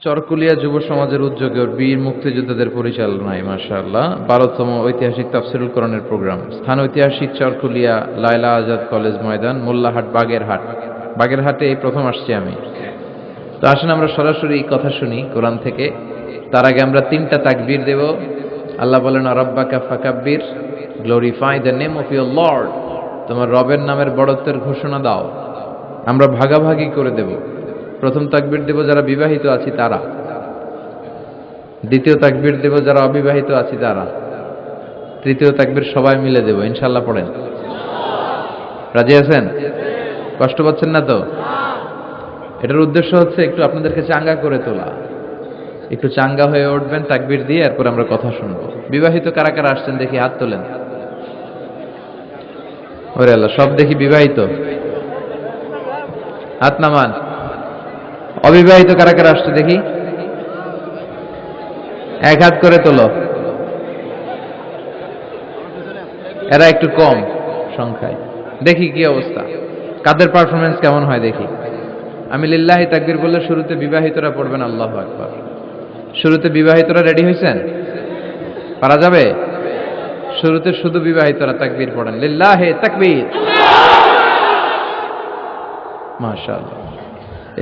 চরকুলিয়া যুব সমাজের উদ্যোগে বীর মুক্তিযোদ্ধাদের পরিচালনায় মাশাআল্লাহ 12তম ঐতিহাসিক তাফসীরুল কোরআনের প্রোগ্রাম। স্থান ঐতিহাসিক চরকুলিয়া লায়লা আজাদ কলেজ ময়দান, মোল্লাহাট, বাগেরহাট। বাগেরহাটে এই প্রথম আসছি আমি। তো আসেন আমরা সরাসরি কথা শুনি কোরআন থেকে। তার আগে আমরা 3টা তাকবীর দেব। আল্লাহ বলেন, রাব্বাকা ফাকাব্বির, glorify the name of your lord. তোমার রবের নামের বড়ত্বের ঘোষণা দাও। আমরা ভাগাভাগি করে দেব। প্রথম তাকবীর দেব যারা বিবাহিত আছি তারা, দ্বিতীয় তাকবীর দেব যারা অবিবাহিত আছি তারা, তৃতীয় তাকবীর সবাই মিলে দেব ইনশাআল্লাহ। পড়েন, রাজি আছেন? কষ্ট পাচ্ছেন না তো? এটার উদ্দেশ্য হচ্ছে একটু আপনাদেরকে চাঙ্গা করে তোলা। একটু চাঙ্গা হয়ে উঠবেন তাকবীর দিয়ে, এরপর আমরা কথা শুনবো। বিবাহিত কারা কারা আসছেন দেখি হাত তোলেন। ওরে আল্লাহ, সব দেখি বিবাহিত, হাত নামান। অবিবাহিত কারা কারা আসছে দেখি, এক হাত করে তোলো। এরা একটু কম সংখ্যায়, দেখি কি অবস্থা, কাদের পারফরমেন্স কেমন হয় দেখি। আমি লিল্লাহি তাকবীর বললে শুরুতে বিবাহিতরা পড়বেন আল্লাহু আকবার। শুরুতে বিবাহিতরা রেডি হয়েছেন? পারা যাবে? শুরুতে শুধু বিবাহিতরা তাকবীর পড়েন, লিল্লাহি তাকবীর। মাশাআল্লাহ।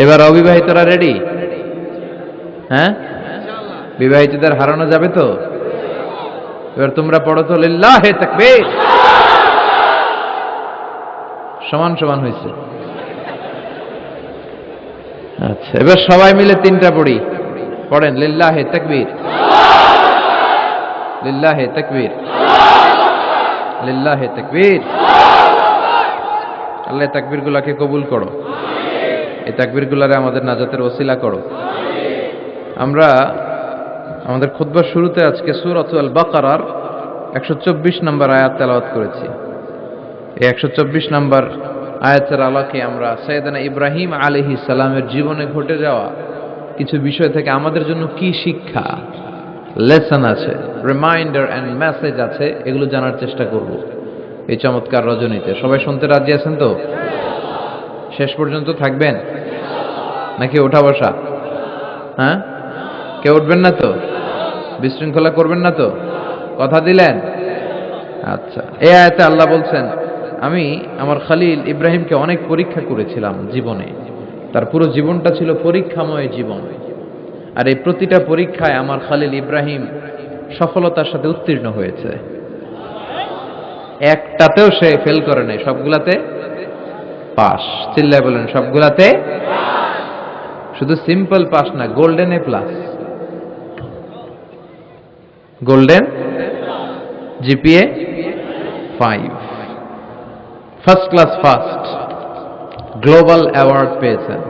এবার অবিবাহিতরা রেডি? হ্যাঁ, বিবাহিতদের হারানো যাবে তো? এবার তোমরা পড়ো তো, লিল্লাহি তাকবীর। সমান সমান হয়েছে। আচ্ছা, এবার সবাই মিলে 3টা পড়ি। পড়েন, লিল্লাহি তাকবীর, লিল্লাহি তাকবীর, লিল্লাহি তাকবীর। আল্লাহ তাকবীরগুলোকে কবুল করো, এই তাকবীরগুলোরে আমাদের নাজাতের ওসিলা করো। আমরা আমাদের খুতবার শুরুতে আজকে সূরাতুল বাকারার 124 নম্বর আয়াত তেলাওয়াত করেছি। এই 124 নম্বর আয়াতের আলোকে আমরা সাইয়েদনা ইব্রাহিম আলাইহিস সালামের জীবনে ঘটে যাওয়া কিছু বিষয় থেকে আমাদের জন্য কি শিক্ষা, লেসন আছে, রিমাইন্ডার এন্ড মেসেজ আছে, এগুলো জানার চেষ্টা করব এই চমৎকার রজনীতে। সবাই শুনতে রাজি আছেন তো? শেষ পর্যন্ত থাকবেন নাকি ওঠা বসা? হ্যাঁ, কেউ উঠবেন না তো? বিশৃঙ্খলা করবেন না তো? কথা দিলেন? আচ্ছা, এই আয়াতে আল্লাহ বলছেন, আমি আমার খলিল ইব্রাহিমকে অনেক পরীক্ষা করেছিলাম জীবনে। তার পুরো জীবনটা ছিল পরীক্ষাময় জীবন। আর এই প্রতিটা পরীক্ষায় আমার খলিল ইব্রাহিম সফলতার সাথে উত্তীর্ণ হয়েছে। একটাতেও সে ফেল করে নাই, সবগুলাতে পাস। চিল্লায় বলেন, সবগুলাতে। শুধু সিম্পল পাস না, golden A plus, golden GPA 5, first class first, global award পেয়েছেন।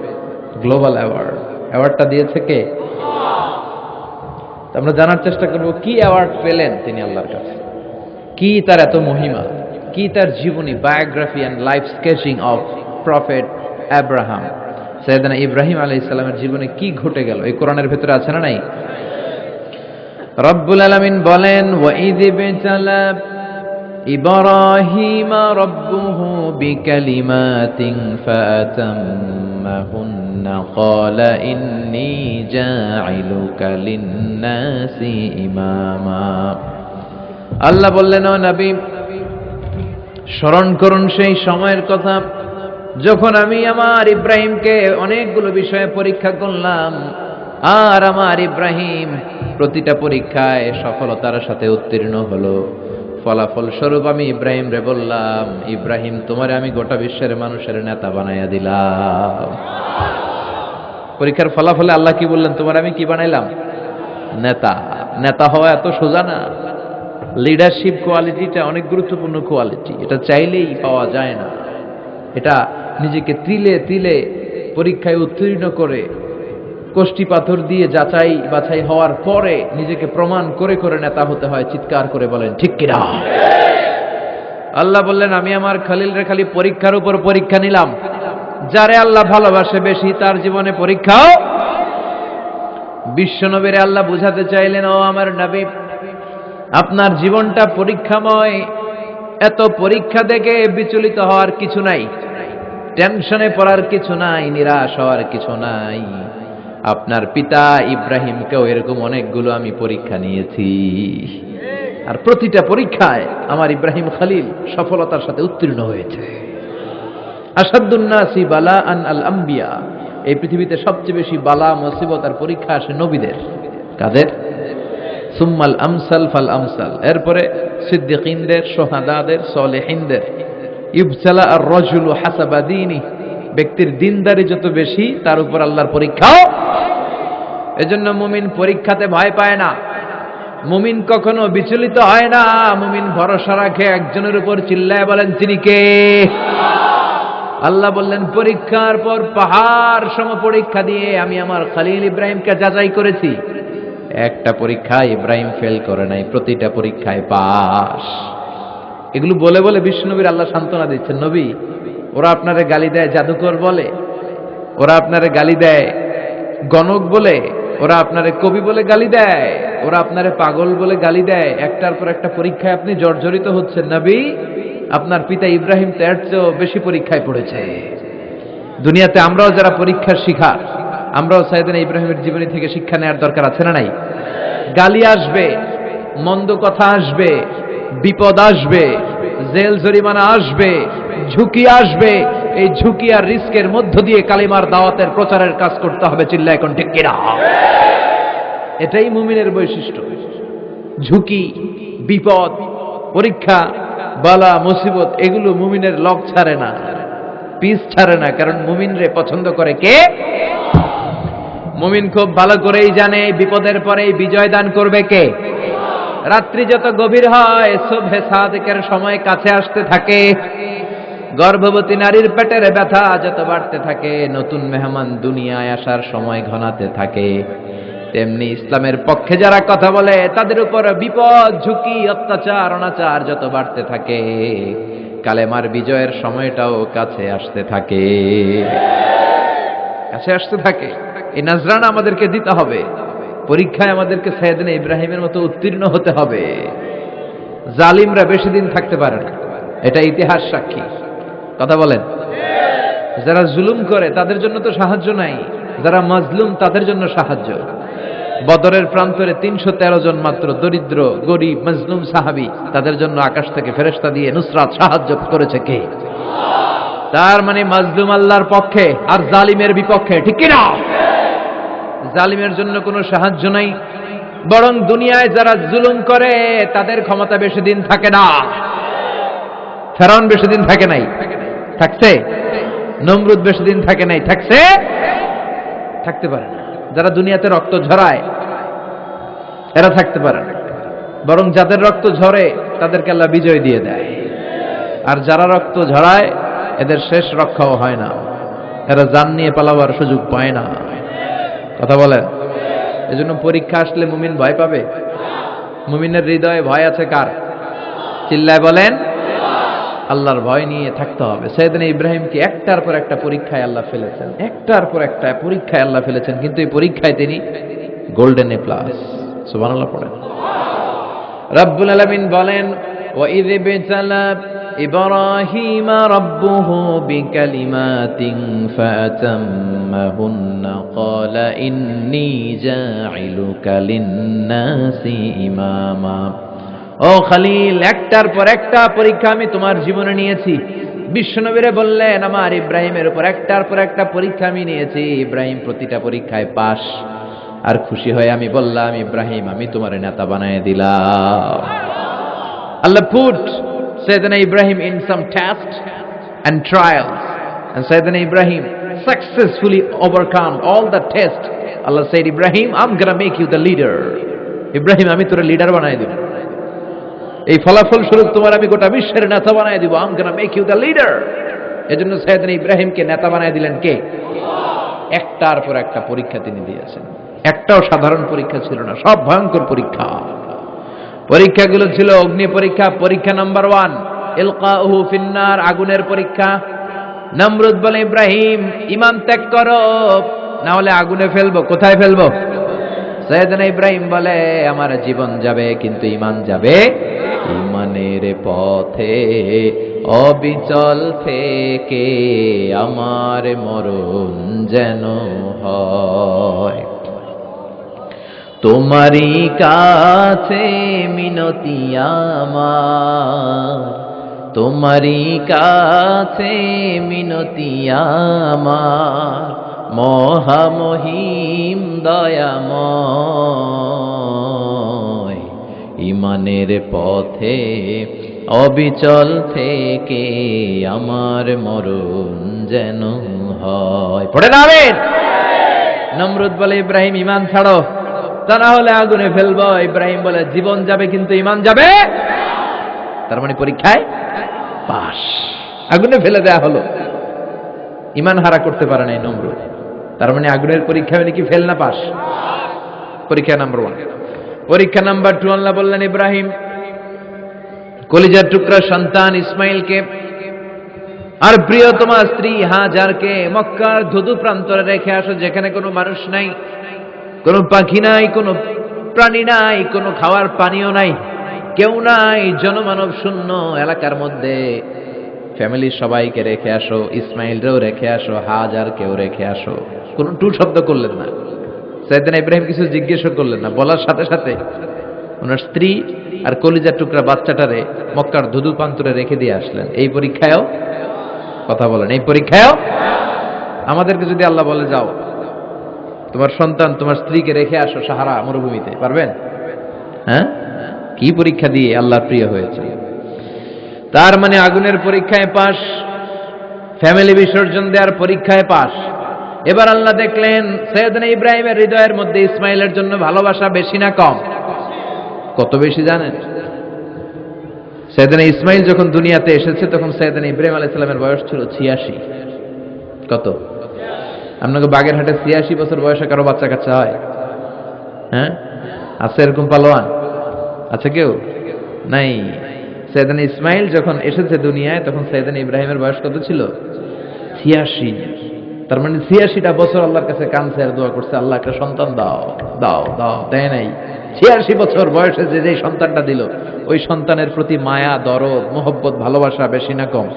গ্লোবাল অ্যাওয়ার্ড, অ্যাওয়ার্ডটা দিয়েছে কে? আমরা জানার চেষ্টা করব কি অ্যাওয়ার্ড পেলেন তিনি আল্লাহর কাছে, কি তার এত মহিমা, কি তার জীবনী, biography and life sketching of prophet Abraham. সাইয়েদনা ইব্রাহিম আলাইহিস সালামের জীবনে কি ঘটে গেল এই কোরআনের ভেতরে আছে না নাই? রব্বুল আলামিন বলেন, ওয়া ইয বিতালা ইব্রাহিমা রাব্বুহু বিকালিমাতিন ফাআতাম্মাহুন্না ক্বালা ইন্নী জাঈলুকা লিন-নাসি ইমামা। আল্লাহ বললেন, ও নবী, স্মরণ করুন সেই সময়ের কথা যখন আমি আমার ইব্রাহিমকে অনেকগুলো বিষয়ে পরীক্ষা করলাম, আর আমার ইব্রাহিম প্রতিটা পরীক্ষায় সফলতার সাথে উত্তীর্ণ হলো। ফলাফল স্বরূপ আমি ইব্রাহিম রে বললাম, ইব্রাহিম, তোমারে আমি গোটা বিশ্বের মানুষের নেতা বানাইয়া দিলাম। পরীক্ষার ফলাফলে আল্লাহ কি বললেন? তোমার আমি কি বানাইলাম? নেতা। নেতা হওয়া এত সোজা না। লিডারশিপ কোয়ালিটিটা অনেক গুরুত্বপূর্ণ কোয়ালিটি, এটা চাইলেই পাওয়া যায় না। এটা নিজেকে তিলে তিলে পরীক্ষায় উত্তীর্ণ করে, কষ্টি পাথর দিয়ে যাচাই বাছাই হওয়ার পরে নিজেকে প্রমাণ করে করে নেতা হতে হয়। চিৎকার করে বলেন ঠিক কিনা? আল্লাহ বললেন, আমি আমার খলিল রে খালি পরীক্ষার উপর পরীক্ষা নিলাম। যারে আল্লাহ ভালোবাসে বেশি তার জীবনে পরীক্ষাও। বিশ্বনবীরে আল্লাহ বুঝাতে চাইলেন, ও আমার নবী, আপনার জীবনটা পরীক্ষাময়। এত পরীক্ষা দেখে বিচলিত হওয়ার কিছু নাই, টেনশনে পড়ার কিছু নাই, নিরাশ হওয়ার কিছু নাই। আপনার পিতা ইব্রাহিমকেও এরকম অনেকগুলো আমি পরীক্ষা নিয়েছি, আর প্রতিটা পরীক্ষায় আমার ইব্রাহিম খলিল সফলতার সাথে উত্তীর্ণ হয়েছে। আসাদুন নাসি বালাআন আল আম্বিয়া, এই পৃথিবীতে সবচেয়ে বেশি বালা মুসিবত আর পরীক্ষা আসে নবীদের। কাদের? সুম্মাল আমসাল ফাল আমসাল, এরপরে সিদ্দিকিনদের, শুহাদাদের, সালেহিনদের। ইবতালা আর রাজুলু হাসাবা দীনি, ব্যক্তির দিনদারি যত বেশি তার উপর আল্লাহর পরীক্ষাও। এজন্য মুমিন পরীক্ষাতে ভয় পায় না, মুমিন কখনো বিচলিত হয় না, মুমিন ভরসা রাখে একজনের উপর। চিল্লায় বলেন তিনি কে? আল্লাহ বললেন পরীক্ষার পর পাহাড় সম পরীক্ষা দিয়ে আমি আমার খলিল ইব্রাহিমকে যাচাই করেছি। একটা পরীক্ষায় ইব্রাহিম ফেল করে নাই, প্রতিটা পরীক্ষায় পাস। এগুলো বলে বলে বিষ্ণুনবীর আল্লাহ সান্ত্বনা দিচ্ছেন, নবী ওরা আপনারে গালি দেয় জাদুকর বলে, ওরা আপনারে গালি দেয় গণক বলে, ওরা আপনারে কবি বলে গালি দেয়, ওরা আপনারে পাগল বলে গালি দেয়, একটার পর একটা পরীক্ষায় আপনি জর্জরিত হচ্ছেন। নবী আপনার পিতা ইব্রাহিম তো এর চেয়েও বেশি পরীক্ষায় পড়েছে। দুনিয়াতে আমরাও যারা পরীক্ষার শিকার, আমরাও সাইয়েদনা ইব্রাহিমের জীবনী থেকে শিক্ষা নেওয়ার দরকার আছে না নাই? গালি আসবে, মন্দ কথা আসবে, বিপদ আসবে, জেল জরিমানা আসবে, ঝুঁকি আসবে। এই ঝুঁকি আর রিস্কের মধ্য দিয়ে কালিমার দাওয়াতের প্রচারের কাজ করতে হবে। চিল্লায় এখন ঠিক কিনা? এটাই মুমিনের বৈশিষ্ট্য। ঝুঁকি, বিপদ, পরীক্ষা, বালা, মুসিবত, এগুলো মুমিনের লক ছাড়ে না, পিস ছাড়ে না। কারণ মুমিনরে পছন্দ করে কে? মুমিন খুব ভালো করেই জানে বিপদের পরে বিজয় দান করবে কে। রাত্রি যত গভীর হয়, সুবহে সাদিকের সময় কাছে আসতে থাকে, গর্ভবতী নারীর পেটের ব্যথা যত বাড়তে থাকে, নতুন মেহমান দুনিয়ায় আসার সময় ঘনাতে থাকে, তেমনি ইসলামের পক্ষে যারা কথা বলে তাদের উপর বিপদ, ঝুঁকি, অত্যাচার, অনাচার যত বাড়তে থাকে, কালেমার বিজয়ের সময়টাও কাছে আসতে থাকে, কাছে আসতে থাকে। এই নাজরানা আমাদেরকে দিতে হবে। পরীক্ষায় আমাদেরকে সাইয়েদনা ইব্রাহিমের মতো উত্তীর্ণ হতে হবে। জালিমরা বেশি দিন থাকতে পারে না, এটা ইতিহাস সাক্ষী। কথা বলেন। যারা জুলুম করে তাদের জন্য তো সাহায্য নাই, যারা মাজলুম তাদের জন্য সাহায্য। বদরের প্রান্তরে ৩১৩ জন মাত্র দরিদ্র, গরিব, মাজলুম সাহাবী, তাদের জন্য আকাশ থেকে ফেরেশতা দিয়ে নুসরাত, সাহায্য করেছে কে? তার মানে মাজলুম আল্লাহর পক্ষে আর জালিমের বিপক্ষে, ঠিক কি না? জালিমের জন্য কোনো সাহায্য নাই, বরং দুনিয়ায় যারা জুলুম করে তাদের ক্ষমতা বেশি দিন থাকে না। ফেরাউন বেশি দিন থাকে নাই, থাকছে? নমরুদ বেশি দিন থাকে নাই, থাকছে? থাকতে পারে না। যারা দুনিয়াতে রক্ত ঝরায় এরা থাকতে পারে না, বরং যাদের রক্ত ঝরে তাদেরকে আল্লাহ বিজয় দিয়ে দেয়। আর যারা রক্ত ঝরায় এদের শেষ রক্ষাও হয় না, এরা জান নিয়ে পালাবার সুযোগ পায় না। কথা বলেন। এজন্য পরীক্ষা আসলে মুমিন ভয় পাবে? মুমিনের হৃদয়ে ভয় আছে কার? চিল্লায় বলেন। আল্লাহর ভয় নিয়ে থাকতে হবে। সাইয়েদনা ইব্রাহিমকে একটার পর একটা পরীক্ষায় আল্লাহ ফেলেছেন, একটার পর একটা পরীক্ষায় আল্লাহ ফেলেছেন, কিন্তু এই পরীক্ষায় তিনি গোল্ডেন এ প্লাস। সুবহানাল্লাহ পড়েন। রব্বুল আলামিন বলেন, ওয়া ইয বিতালা ইব্রাহিম রাব্বুহু বিকালিমাতিন ফাতাম্মাহুন্না ক্বালা ইন্নী জাইলুকা লিন-নাসি ইমামা। ও খলিল, একটার পর একটা পরীক্ষা আমি তোমার জীবনে নিয়েছি। বিশ্বনবীরে বললেন আমার ইব্রাহিমের উপর একটার পর একটা পরীক্ষা আমি নিয়েছি, ইব্রাহিম প্রতিটা পরীক্ষায় পাস। আর খুশি হয়ে আমি বললাম, ইব্রাহিম আমি তোমার নেতা বানায় দিলাম। আল্লাহ put Sayyidina Ibrahim in some tests and trials, and Sayyidina Ibrahim successfully overcome all the tests. Allah said, Ibrahim, I'm gonna make you the leader. Ibrahim আমি তোর লিডার বানায় দিব, এই ফলাফল স্বরূপ তোমার আমি গোটা বিশ্বের নেতা বানায় দিব। I'm gonna make you the leader. এজন্য সাইয়েদনা ইব্রাহিমকে নেতা বানায় দিলেন কে? একটার পর একটা পরীক্ষা তিনি দিয়েছেন। একটাও সাধারণ পরীক্ষা ছিল না, সব ভয়ঙ্কর পরীক্ষা। পরীক্ষাগুলো ছিল অগ্নি পরীক্ষা। পরীক্ষা নাম্বার 1 ইলকাউহু ফিন্নার, আগুনের পরীক্ষা। নমরুদ বলে, ইব্রাহিম ঈমান ত্যাগ করো, না হলে আগুনে ফেলবো। কোথায় ফেলবো? সাইয়েদনা ইব্রাহিম বলে, আমার জীবন যাবে কিন্তু ঈমান যাবে। ঈমানের পথে অবিচল থেকে আমার মরণ যেন হয়। তোমারই কাছে মিনতি আমার, তোমারই কাছে মিনতি আমার, মহামহিম দয়াময়। ইমানের পথে অবিচল থেকে আমার মরণ যেন হয়। পড়ে না আমিন। নমরুদ বলে, ইব্রাহিম ঈমান ছাড়ো, তা না হলে আগুনে ফেলবো। ইব্রাহিম বলে, জীবন যাবে কিন্তু ঈমান যাবে। তার মানে পরীক্ষায় পাস, আগুনে ফেলে দেয়া হলো, ঈমান হারা করতে পারে নাই নমরুদ। তার মানে আগুনের পরীক্ষা মানে কি ফেল না পাস? পরীক্ষা নাম্বার 1। পরীক্ষা নাম্বার 2, আল্লাহ বললেন, ইব্রাহিম কলিজার টুকরা সন্তান ইসমাইলকে আর প্রিয়তমা স্ত্রী হাজারকে মক্কার ধুধু প্রান্তরে রেখে আসো, যেখানে কোনো মানুষ নাই, কোনো পাখি নাই, কোনো প্রাণী নাই, কোনো খাওয়ার পানিও নাই, কেউ নাই, জনমানব শূন্য এলাকার মধ্যে ফ্যামিলির সবাইকে রেখে আসো, ইসমাইলরেও রেখে আসো, হাজারকেও রেখে আসো। কোনো টু শব্দ করলেন না। সাইয়েদনা ইব্রাহিম কিছু জিজ্ঞেসও করলেন না, বলার সাথে সাথে ওনার স্ত্রী আর কলিজার টুকরা বাচ্চাটারে মক্কার ধুধু প্রান্তরে রেখে দিয়ে আসলেন। এই পরীক্ষায়ও কথা বলেন, এই পরীক্ষায়ও আমাদেরকে যদি আল্লাহ বলে, যাও তোমার সন্তান তোমার স্ত্রীকে রেখে আসো সাহারা মরুভূমিতে, পারবেন? হ্যাঁ, কি পরীক্ষা দিয়ে আল্লাহর প্রিয় হয়েছে। তার মানে আগুনের পরীক্ষায় পাস, ফ্যামিলি বিসর্জন দেওয়ার পরীক্ষায় পাস। এবার আল্লাহ দেখলেন সাইয়েদনা ইব্রাহিমের হৃদয়ের মধ্যে ইসমাইলের জন্য ভালোবাসা বেশি না কম? কত বেশি জানেন? সাইয়েদনা ইসমাইল যখন দুনিয়াতে এসেছে তখন সাইয়েদনা ইব্রাহিম আলাইহিস সালামের বয়স ছিল 86। কত? আপনাকে বাগেরহাটে 86 বছর বয়সে কারো বাচ্চা কাচ্চা হয়? হ্যাঁ, আছে এরকম পালোয়ান? আছে কেউ? নাই। সাইয়েদনা ইসমাইল যখন এসেছে দুনিয়ায় তখন সাইয়েদনা ইব্রাহিমের বয়স কত ছিল? 86। তার মানে 86টা বছর আল্লাহর কাছে কাঁদছে আর দোয়া করছে, আল্লাহ একটা সন্তান দাও দাও দাও, দেয় নাই। 86 বছর বয়সে যে সন্তানটা দিল, ওই সন্তানের প্রতি মায়া, দরদ, মোহব্বত, ভালোবাসা বেশি না কম?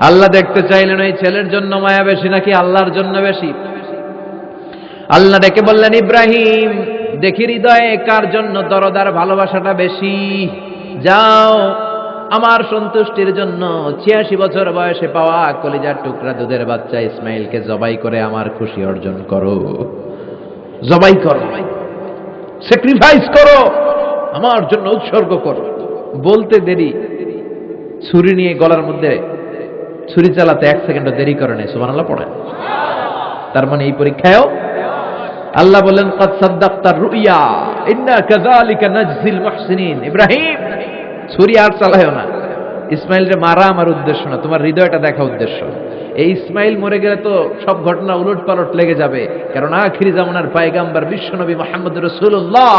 আল্লাহ দেখতে চাইলেন ওই ছেলের জন্য মায়া বেশি নাকি আল্লাহর জন্য বেশি। আল্লাহ ডেকে বললেন, ইব্রাহিম দেখি হৃদয়ে কার জন্য দরদ আর ভালোবাসাটা বেশি। যাও আমার সন্তুষ্টির জন্য 86 বছর বয়সে পাওয়া কলিজার টুকরা দুধের বাচ্চা ইসমাইলকে জবাই করে আমার খুশি অর্জন করো। জবাই করো, স্যাক্রিফাইস করো, আমার জন্য উৎসর্গ করো। বলতে দেরি, ছুরি নিয়ে গলার মধ্যে ছুরি চালাতে 1 সেকেন্ডও দেরি করে নাই। সুবহানাল্লাহ পড়েন। তার মানে এই পরীক্ষায়ও আল্লাহ বললেন, ক্বাদ সাদ্দাকতার রুইয়া ইন্না কাযালিকা নাজজিল মুহসিনিন। ইব্রাহিম ছুরি আর চালায়ও না। ইসমাইলরে মারা আমার উদ্দেশ্য না, তোমার হৃদয়টা দেখা উদ্দেশ্য। এই ইসমাইল মরে গেলে তো সব ঘটনা উলট পালট লেগে যাবে, কারণ আখিরি জামানার পয়গম্বর বিশ্বনবী মুহাম্মদ রাসূলুল্লাহ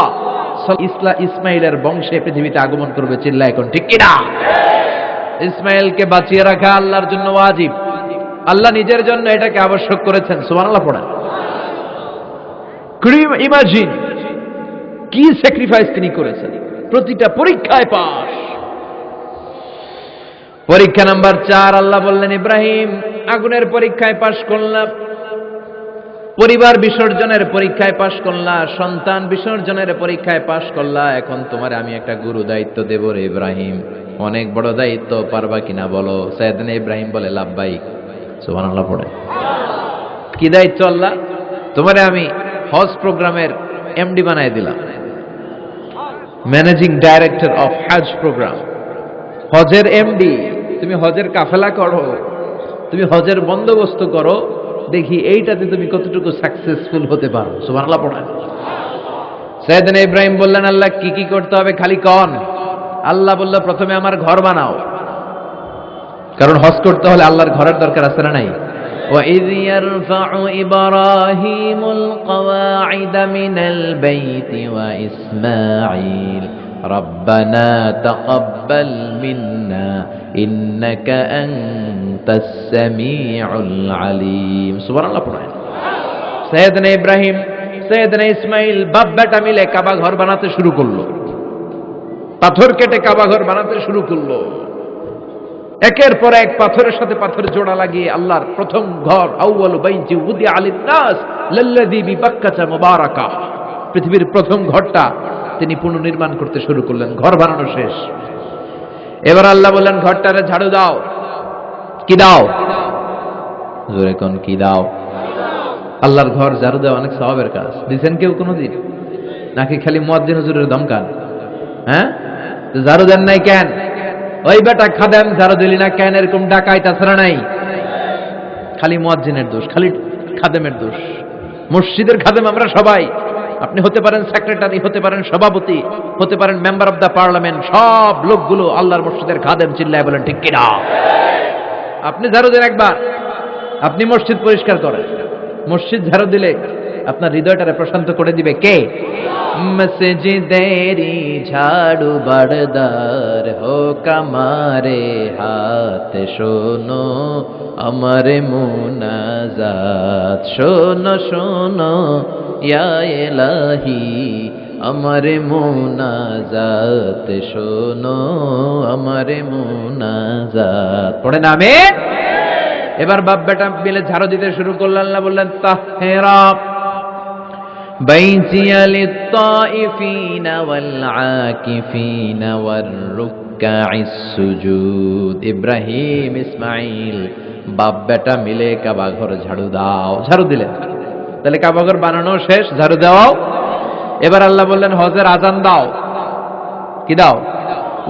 ইসমাইলের বংশে পৃথিবীতে আগমন করবে। চিল্লায় এখন ঠিক কিনা? ইসমাইলকে বাঁচিয়ে রাখা আল্লাহর জন্য ওয়াজিব। আল্লাহ নিজের জন্য এটাকে আবশ্যক করেছেন। সুবহানাল্লাহ পড়েন। ইমাজিন কি স্যাক্রিফাইস তিনি করেছেন। প্রতিটা পরীক্ষায় পাস। পরীক্ষা নাম্বার 4, আল্লাহ বললেন, ইব্রাহিম আগুনের পরীক্ষায় পাস করলাম, পরিবার বিসর্জনের পরীক্ষায় পাস করলা, সন্তান বিসর্জনের পরীক্ষায় পাস করলা, এখন তোমার আমি একটা গুরু দায়িত্ব দেব রে ইব্রাহিম। অনেক বড় দায়িত্ব, পারবা কিনা বলো? সাইয়েদনা ইব্রাহিম বলে, লাব্বাইক। সুবহানাল্লাহ পড়ে। কি দায়িত্ব আল্লাহ? তোমারে আমি হজ প্রোগ্রামের এমডি বানায় দিলাম, managing director of Hajj program. হজের এমডি। তুমি হজের কাফেলা করো, তুমি হজের বন্দোবস্ত করো, দেখি এইটাতে তুমি কতটুকু সাকসেসফুল হতে পারো। সুবহানাল্লাহ পড়েন। সাইয়েদনা ইব্রাহিম বললেন, আল্লাহ কি কি করতে হবে খালি কন। আল্লাহ বলল, প্রথমে আমার ঘর বানাও, কারণ হজ করতে হলে আল্লাহর ঘরের দরকার আছে না নাই? وَإِذْ يَرْفَعُ إِبْرَاهِيمُ الْقَوَاعِدَ مِنَ الْبَيْتِ وَإِسْمَاعِيلُ رَبَّنَا تَقَبَّلْ مِنَّا إِنَّكَ أَنْتَ السَّمِيعُ الْعَلِيمُ। সুবহানাল্লাহ পড়েন। সাইয়েদনা ইব্রাহিম, সাইয়েদনা ইসমাইল বাপ বেটা মিলে কাবা ঘর বানাতে শুরু করলো, পাথর কেটে কাবা ঘর বানাতে শুরু করলো। একের পর এক পাথরের সাথে পাথর জোড়া লাগিয়ে আল্লাহর প্রথম ঘর আউয়ালু বাইতি উদিআ লিন-নাস লাল্লাযী বিবাক্কাতা মুবারাকা, পৃথিবীর প্রথম ঘরটা তিনি পুনর্নির্মাণ করতে শুরু করলেন। ঘর বানানো শেষ, এবার আল্লাহ বললেন ঘরটারে ঝাড়ু দাও। কি দাও? জোরে কোন কি দাও? আল্লাহর ঘর ঝাড়ু দেওয়া অনেক সওয়াবের কাজ। দিছেন কেউ কোনোদিন? নাকি খালি মুয়াজ্জিন হুজুরের ধমকান? হ্যাঁ, ঝাড়ু দেন নাই কেন? ওই বেটা খাদেম ঝাড়ু দিলি না কেন, এরকম ডাকাই তাছাড়া নাই। খালি মুয়াজ্জিনের দোষ, খালি খাদেমের দোষ। মসজিদের খাদেম আমরা সবাই। আপনি হতে পারেন সেক্রেটারি, হতে পারেন সভাপতি, হতে পারেন মেম্বার অফ দ্য পার্লামেন্ট, সব লোকগুলো আল্লাহর মসজিদের খাদেম। চিল্লায় বলেন ঠিক কিনা? আপনি ঝাড়ু দেন একবার, আপনি মসজিদ পরিষ্কার করেন। মসজিদ ঝাড়ু দিলে আপনার হৃদয়টারে প্রশান্ত করে দিবে কে? মসজিদেরি ঝাড়ু বারদার হোক আমারে হাত, শোনো আমার মুনাজাত, শোনো শোনো ইয়া ইলাহি আমার মুনাজাত, শোনো আমার মুনাজাত। পড়ে না আমিন? এবার বাপ বেটা মিলে ঝাড়ু দিতে শুরু করলেন। আল্লাহ বললেন তাহহিরা বাইতিয়া লিত-তাইফিনা ওয়াল আকিফিনা ওয়ার রুকআইস সুজুদ। ইব্রাহিম ইসমাঈল বাপ বেটা মিলে কাবা ঘর ঝাড়ু দাও। ঝাড়ু দিলেন, তাহলে কাবা ঘর বানানো শেষ, ঝাড়ু দাও। এবার আল্লাহ বললেন হজের আজান দাও। কি দাও?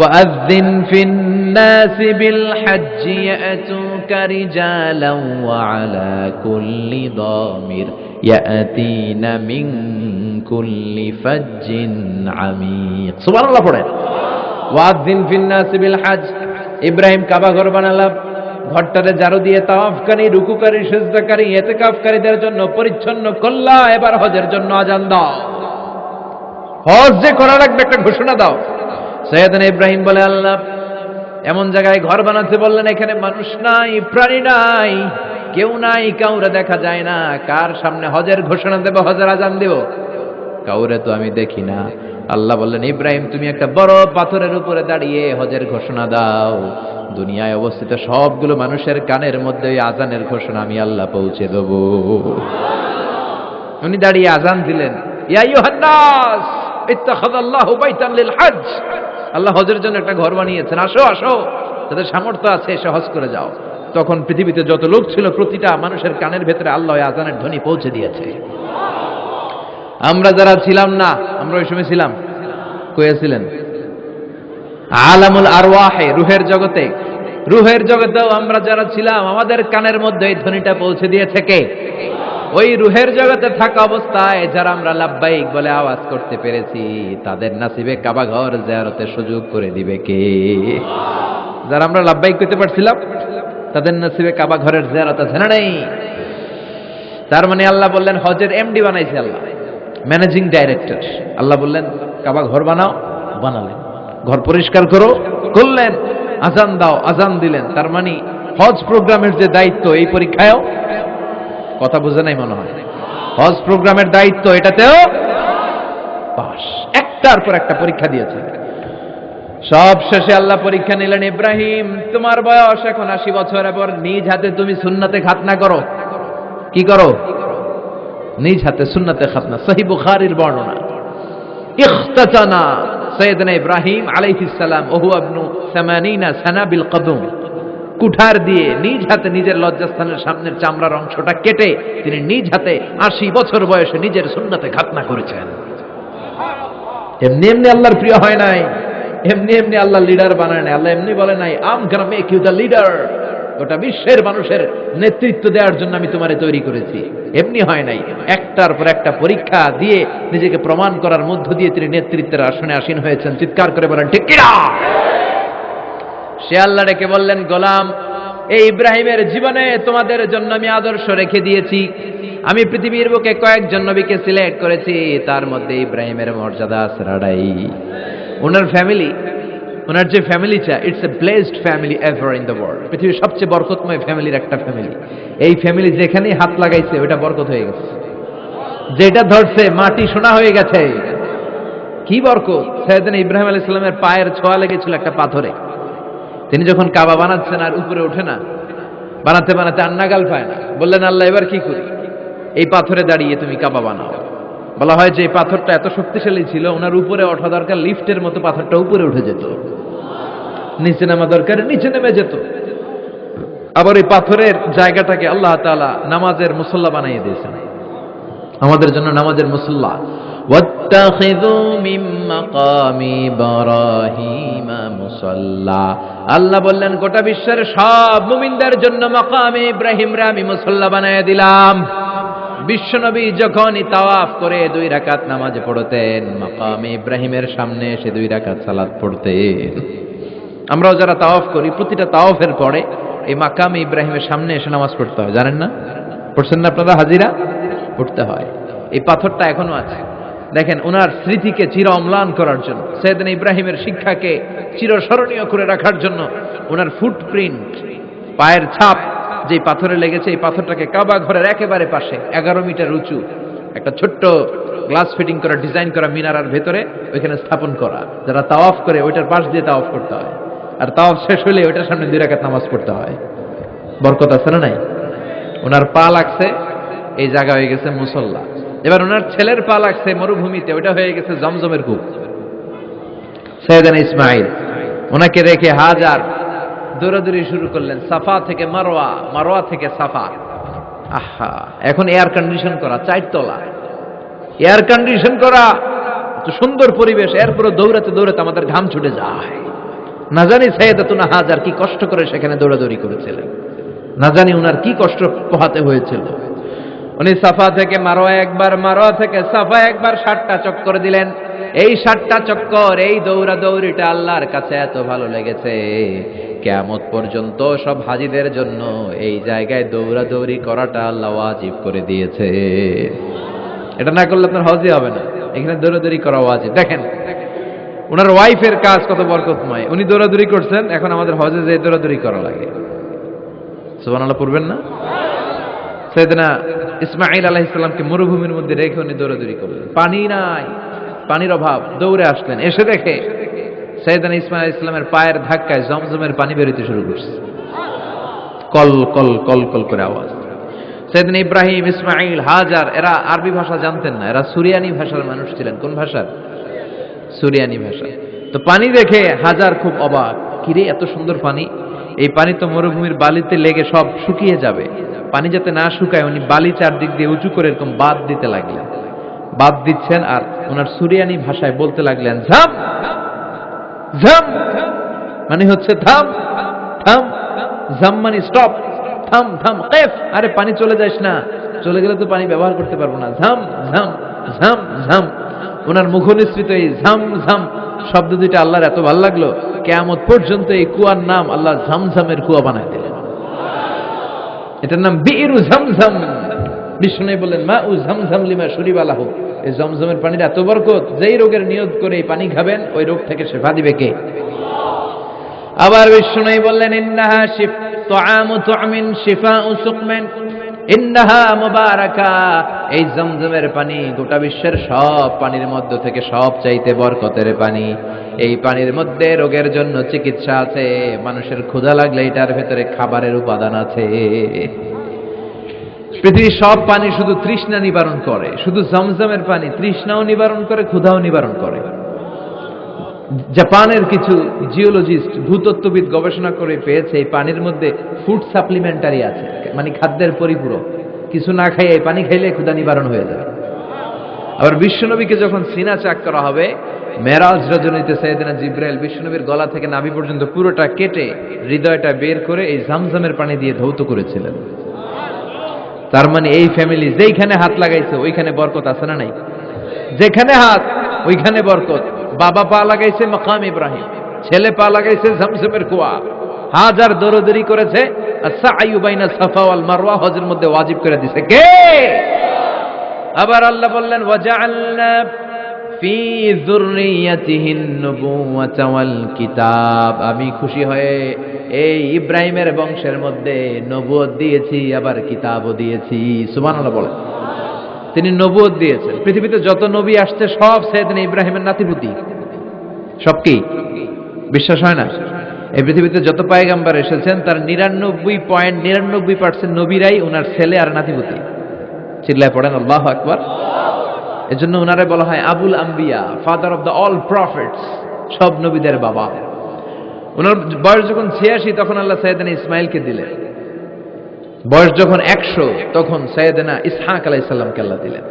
وأذن في الناس بالحج يأتوك رجالا وعلى كل ضامر يأتين من كل فج عميق। سبحان الله পড়ে। وأذن في الناس بالحج। ইব্রাহিম কাবা ঘর বানালাম, ঘরটারে ঝাড়ু দিয়ে তাওয়াফকারী, রুকুকারী, সিজদাকারী, ইতিকাফকারীদের জন্য পরিচ্ছন্ন করলা। এবার হজের জন্য আজান দাও। হজ যে করা লাগবে একটা ঘোষণা দাও। সৈয়দনা ইব্রাহিম বলে আল্লাহ এমন জায়গায় ঘর বানাতে বললেন এখানে মানুষ নাই, প্রাণী নাই, কেউ নাই, কাউরে দেখা যায় না। কার সামনে হজের ঘোষণা দেব, হজের আজান দেব? কাউরে তো আমি দেখি না। আল্লাহ বললেন ইব্রাহিম তুমি একটা বড় পাথরের উপরে দাঁড়িয়ে হজের ঘোষণা দাও। দুনিয়ায় অবস্থিত সবগুলো মানুষের কানের মধ্যে ওই আজানের ঘোষণা আমি আল্লাহ পৌঁছে দেব। উনি দাঁড়িয়ে আজান দিলেন, ইয়া আইয়ুহান নাস ইত্তাখাযাল্লাহু বাইতান লিল হজ। আল্লাহ হজের জন্য একটা ঘর বানিয়েছেন, আসো আসো, যাদের সামর্থ্য আছে এসে হজ করে যাও। তখন পৃথিবীতে যত লোক ছিল প্রতিটা মানুষের কানের ভেতরে আল্লাহ আজানের ধ্বনি পৌঁছে দিয়েছে। আমরা যারা ছিলাম না, আমরা ওই সময় ছিলাম, কয়েছিলেন আলামুল আরওয়াহে, রুহের জগতে, রুহের জগতেও আমরা যারা ছিলাম আমাদের কানের মধ্যে এই ধ্বনিটা পৌঁছে দিয়েছে কে? ওই রুহের জগতে থাকা অবস্থায় যারা আমরা লাব্বাইক বলে আওয়াজ করতে পেরেছি তাদের নসিবে কাবা ঘর জিয়ারতের সুযোগ করে দিবে কে? যারা আমরা লাব্বাইক করতে পারছিলাম তাদের নসিবে কাবা ঘরের জিয়ারত আছে না নেই? তার মানে আল্লাহ বললেন হজের এমডি বানাইছে আল্লাহ, ম্যানেজিং ডাইরেক্টর। আল্লাহ বললেন কাবা ঘর বানাও, বানালেন। ঘর পরিষ্কার করো, করলেন। আজান দাও, আজান দিলেন। তার মানে হজ প্রোগ্রামের যে দায়িত্ব এই পরীক্ষায়ও, কথা বুঝে নাই মনে হয়, হজ প্রোগ্রামের দায়িত্ব এটাতেও পাস। একটার পর একটা পরীক্ষা দিয়েছে। সব শেষে আল্লাহ পরীক্ষা নিলেন, ইব্রাহিম তোমার বয়স এখন 80 বছর, এবার নিজ হাতে তুমি সুন্নাতে খাতনা করো। কি করো? নিজ হাতে সুন্নাতে খাতনা। সহিহ বুখারীর বর্ণনা। ইখতাতানা সাইয়েদনা ইব্রাহিম আলাইহিস সালাম ওহু ইবনু 80 সানা বিল কদম, কুঠার দিয়ে নিজ হাতে নিজের লজ্জাস্থানের সামনের চামড়ার অংশটা কেটে তিনি নিজ হাতে 80 বছর বয়সে নিজের সুন্নাতে খাতনা করেছেন। এমনি এমনি আল্লাহর প্রিয় হয় নাই, এমনি এমনি আল্লাহ লিডার বানায় নাই। আল্লাহ এমনি বলে নাই I'm gonna make you the leader, গোটা বিশ্বের মানুষের নেতৃত্ব দেওয়ার জন্য আমি তোমারে তৈরি করেছি। এমনি হয় নাই, একটার পর একটা পরীক্ষা দিয়ে নিজেকে প্রমাণ করার মধ্য দিয়ে তিনি নেতৃত্বের আসনে আসীন হয়েছেন। চিৎকার করে বলেন ঠিক কিনা? সে আল্লাহ ডেকে বললেন গোলাম, এই ইব্রাহিমের জীবনে তোমাদের জন্য আমি আদর্শ রেখে দিয়েছি। আমি পৃথিবীর বুকে কয়েকজন নবীকে সিলেক্ট করেছি, তার মধ্যে ইব্রাহিমের মর্যাদা আসরাড়াই। ওনার ফ্যামিলি, ওনার যে ফ্যামিলিটা, it's a blessed family ever in the world. পৃথিবীর সবচেয়ে বরকতময় ফ্যামিলির একটা ফ্যামিলি। এই ফ্যামিলি যেখানেই হাত লাগাইছে ওটা বরকত হয়ে গেছে, যেটা ধরছে মাটি সোনা হয়ে গেছে। কি বরকত! সাইয়েদনা ইব্রাহিম আলাইহিস সালামের পায়ের ছোঁয়া লেগেছিল একটা পাথরে। তিনি যখন কাবা বানাচ্ছেন আর উপরে ওঠে না, বানাতে বানাতে আর নাগাল পায় না, বললেন আল্লাহ এবার কি করি? এই পাথরে দাঁড়িয়ে তুমি কাবা বানাও। বলা হয় যে এই পাথরটা এত শক্তিশালী ছিল, ওনার উপরে ওঠা দরকার লিফটের মতো, পাথরটা উপরে উঠে যেত, নিচে নামা দরকার নিচে নেমে যেত। আবার এই পাথরের জায়গাটাকে আল্লাহ তাআলা নামাজের মুসল্লা বানিয়ে দিয়েছেন, আমাদের জন্য নামাজের মুসল্লা। ওয়াত্তাখিযু মিন মাকামি ইব্রাহিমা মুসাল্লা, আল্লাহ বললেন গোটা বিশ্বের সব মুমিনদের জন্য মাকামে ইব্রাহিমরে আমি মুসল্লা বানিয়ে দিলাম। বিশ্বনবী যখনই তাওয়াফ করে 2 রাকাত নামাজ পড়তেন, মাকামে ইব্রাহিমের সামনে এসে 2 রাকাত সালাত পড়তেন। আমরাও যারা তাওয়াফ করি, প্রতিটা তাওয়াফের পরে এই মাকামে ইব্রাহিমের সামনে এসে নামাজ পড়তে হয়, জানেন না? পড়ছেন না আপনারা? হাজিরা পড়তে হয়। এই পাথরটা এখনো আছে, দেখেন ওনার স্মৃতিকে চির অম্লান করার জন্য, সাইয়েদনা ইব্রাহিমের শিক্ষাকে চিরস্মরণীয় করে রাখার জন্য ওনার ফুটপ্রিন্ট, পায়ের ছাপ যে পাথরে লেগেছে, এই পাথরটাকে কাবা ঘরের একেবারে পাশে 11 মিটার উঁচু একটা ছোট্ট গ্লাস ফিটিং করা, ডিজাইন করা মিনারার ভেতরে ওইখানে স্থাপন করা। যারা তাওয়াফ করে ওইটার পাশ দিয়ে তাওয়াফ করতে হয়, আর তাওয়াফ শেষ হলে ওইটার সামনে 2 রাকাত নামাজ পড়তে হয়। বরকত আছে না নাই? ওনার পা লাগছে, এই জায়গা হয়ে গেছে মুসল্লা। এবার ওনার ছেলের পা লাগছে মরুভূমিতে, ওইটা হয়ে গেছে জমজমের কূপ। সাইয়েদনা ইসমাঈল ওনাকে রেখে হাজার দৌড়াদৌড়ি শুরু করলেন, সাফা থেকে মারওয়া, মারওয়া থেকে সাফা। আহা, এখন এয়ার কন্ডিশন করা, 4 তলা এয়ার কন্ডিশন করা, তো সুন্দর পরিবেশ, এরপরে দৌড়াতে দৌড়াতে আমাদের ঘাম ছুটে যায়। না জানি সাইয়েদাতুনা হাজার কি কষ্ট করে সেখানে দৌড়াদৌড়ি করেছিলেন, না জানি উনার কি কষ্ট পোহাতে হয়েছিল। উনি সাফা থেকে মারওয়া একবার, মারওয়া থেকে সাফা একবার 60টা চক্কর দিলেন। এই 60টা চক্কর, এই দৌড়াদৌড়িটা আল্লাহর কাছে এত ভালো লেগেছে, কিয়ামত পর্যন্ত সব হাজীদের জন্য এই জায়গায় দৌড়াদৌড়ি করাটা আল্লাহ ওয়াজিব করে দিয়েছে। এটা না করলে আপনার হজই হবে না, এখানে দৌড়াদৌড়ি করা ওয়াজিব। দেখেন ওনার ওয়াইফের কাজ কত বরকতময়, উনি দৌড়াদৌড়ি করছেন, এখন আমাদের হজে যে দৌড়াদৌড়ি করা লাগে। সুবহানাল্লাহ পড়বেন না? সাইয়েদনা ইসমাঈল আলাইহিস সালামকে মরুভূমির মধ্যে রেখে উনি দৌড়াদৌড়ি করলেন, পানি নাই, পানির অভাব, দৌড়ে আসলেন, এসে দেখে সাইয়েদনা ইসমাঈল আলাইহিস সালামের পায়ের ধাক্কায় জমজমের পানি বেরোতে শুরু করছে, কল কল কল কল করে আওয়াজ। সাইয়েদনা ইব্রাহিম, ইসমাঈল, হাজার এরা আরবি ভাষা জানতেন না, এরা সুরিয়ানি ভাষার মানুষ ছিলেন। কোন ভাষার? সুরিয়ানি ভাষা। তো পানি দেখে হাজার খুব অবাক, কিরে এত সুন্দর পানি, এই পানি তো মরুভূমির বালিতে লেগে সব শুকিয়ে যাবে। পানি যাতে না শুকায় উনি বালি চারদিক দিয়ে উঁচু করে এরকম বাঁধ দিতে লাগলেন, বাঁধ দিচ্ছেন আর ওনার সুরিয়ানি ভাষায় বলতে লাগলেন ঝাম ঝাম, মানে হচ্ছে থাম থাম, ঝাম মানে স্টপ, থাম থাম, কেফ, আরে পানি চলে যাস না, চলে গেলে তো পানি ব্যবহার করতে পারবো না, ঝাম ঝাম ঝাম ঝাম। ওনার মুখনিসৃত এই ঝাম ঝাম শব্দ দুইটা আল্লাহর এত ভালো লাগলো, কিয়ামত পর্যন্ত এই কুয়ার নাম আল্লাহ ঝমঝমের কুয়া বানায় দিলেন। এটার নাম বিইরু ঝমঝম। বিষ্ণু বললেন মা উ ঝমঝম লিমা শুরিবা লাহু, এই জমজমের পানির এত বরকত, যেই রোগের নিয়ত করে এই পানি খাবেন ওই রোগ থেকে শেফা দিবে কে? আবার বিষ্ণু বললেন ইন্নাহা তুআমু তুআমিন শিফাউ সুকমিন ইন্নাহা মুবারাকা, এই জমজমের পানি গোটা বিশ্বের সব পানির মধ্যে থেকে সব চাইতে বরকতের পানি। এই পানির মধ্যে রোগের জন্য চিকিৎসা আছে, মানুষের ক্ষুধা লাগলে এটার ভেতরে খাবারের উপাদান আছে। পৃথিবীর সব পানি শুধু তৃষ্ণা নিবারণ করে, শুধু জমজমের পানি তৃষ্ণাও নিবারণ করে, ক্ষুধাও নিবারণ করে। জাপানের কিছু জিওলজিস্ট, ভূতত্ত্ববিদ গবেষণা করে পেয়েছে এই পানির মধ্যে ফুড সাপ্লিমেন্টারি আছে, মানে খাদ্যের পরিপূরক। কিছু না খাই এই পানি খাইলে ক্ষুধা নিবারণ হয়ে যাবে। আবার বিশ্বনবীকে যখন সিনা চাক করা হবে, মেরাজ রজনীতে সাইয়েদনা জিবরাইল বিশ্বনবীর গলা থেকে নাভি পর্যন্ত পুরোটা কেটে হৃদয়টা বের করে এই জামজামের পানি দিয়ে ধৌত করেছিলেন। তার মানে এই ফ্যামিলি যেইখানে হাত লাগাইছে ওইখানে বরকত আছে না নাই? যেখানে হাত ওইখানে বরকত। বাবা পা লাগাইছে মাকাম ইব্রাহিম, ছেলে পা লাগাইছে জমজমের কুয়া, হাজার দৌড়াদৌড়ি করেছে, আস-সা'য়ু বাইনা সাফা ওয়াল মারওয়া হজের মধ্যে ওয়াজিব করে দিয়েছে কে? আবার আল্লাহ বললেন ওয়াজআলনা ফি যুররিয়াতিহিন নুবুওয়াতা ওয়াল কিতাব, আমি খুশি হয়ে এই ইব্রাহিমের বংশের মধ্যে নবুয়ত দিয়েছি, আবার কিতাবও দিয়েছি। সুবহানাল্লাহ বলেন। তিনি নবুয়ত দিয়েছেন। পৃথিবীতে যত নবী আসছে সব সাইয়েদনা ইব্রাহিমের নাতিপুতি, সব কি বিশ্বাস হয় না? এই পৃথিবীতে যত পয়গম্বর এসেছেন তার 99.99% নবীরাই ওনার ছেলে আর নাতিপুতি। চিল্লায় পড়েন আল্লাহু আকবার। এজন্য ওনারে বলা হয় আবুল আম্বিয়া, father of the all prophets, সব নবীদের বাবা। ওনার বয়স যখন 86 তখন আল্লাহ সাইয়েদনা ইসমাইলকে দিলেন। বয়স যখন 100 তখন সাইয়েদনা ইসহাক আলাইহিস সালামকে আল্লাহ দিলেন।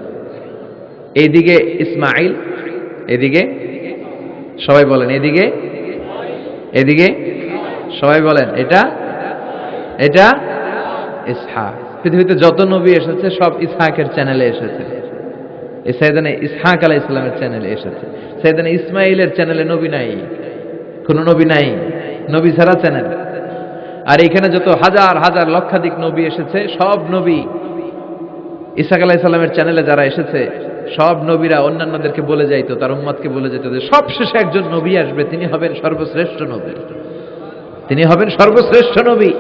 এইদিকে ইসমাইল, এদিকে সবাই বলেন এদিকে, এদিকে সবাই বলেন এটা এটা ইসহাক। পৃথিবীতে যত নবী এসেছে সব ইসহাকের চ্যানেলে এসেছে। সাইয়েদনা ইসহাক আলাইহিস সালামের চ্যানেলে এসেছে। সাইয়েদনা ইসমাইলের চ্যানেলে নবী নাই, কোন নবী নাই, নবী ছাড়া চ্যানেল। আর এখানে যত হাজার হাজার লক্ষাধিক নবী এসেছে সব নবী ইসহাক আলাইহিস সালামের চ্যানেলে যারা এসেছে সব নবীরা অন্যান্যদেরকে বলে যাইতো, তার উম্মতকে বলে যেত যে সবশেষে একজন নবী আসবে, তিনি হবেন সর্বশ্রেষ্ঠ নবী, তিনি হবেন সর্বশ্রেষ্ঠ নবী।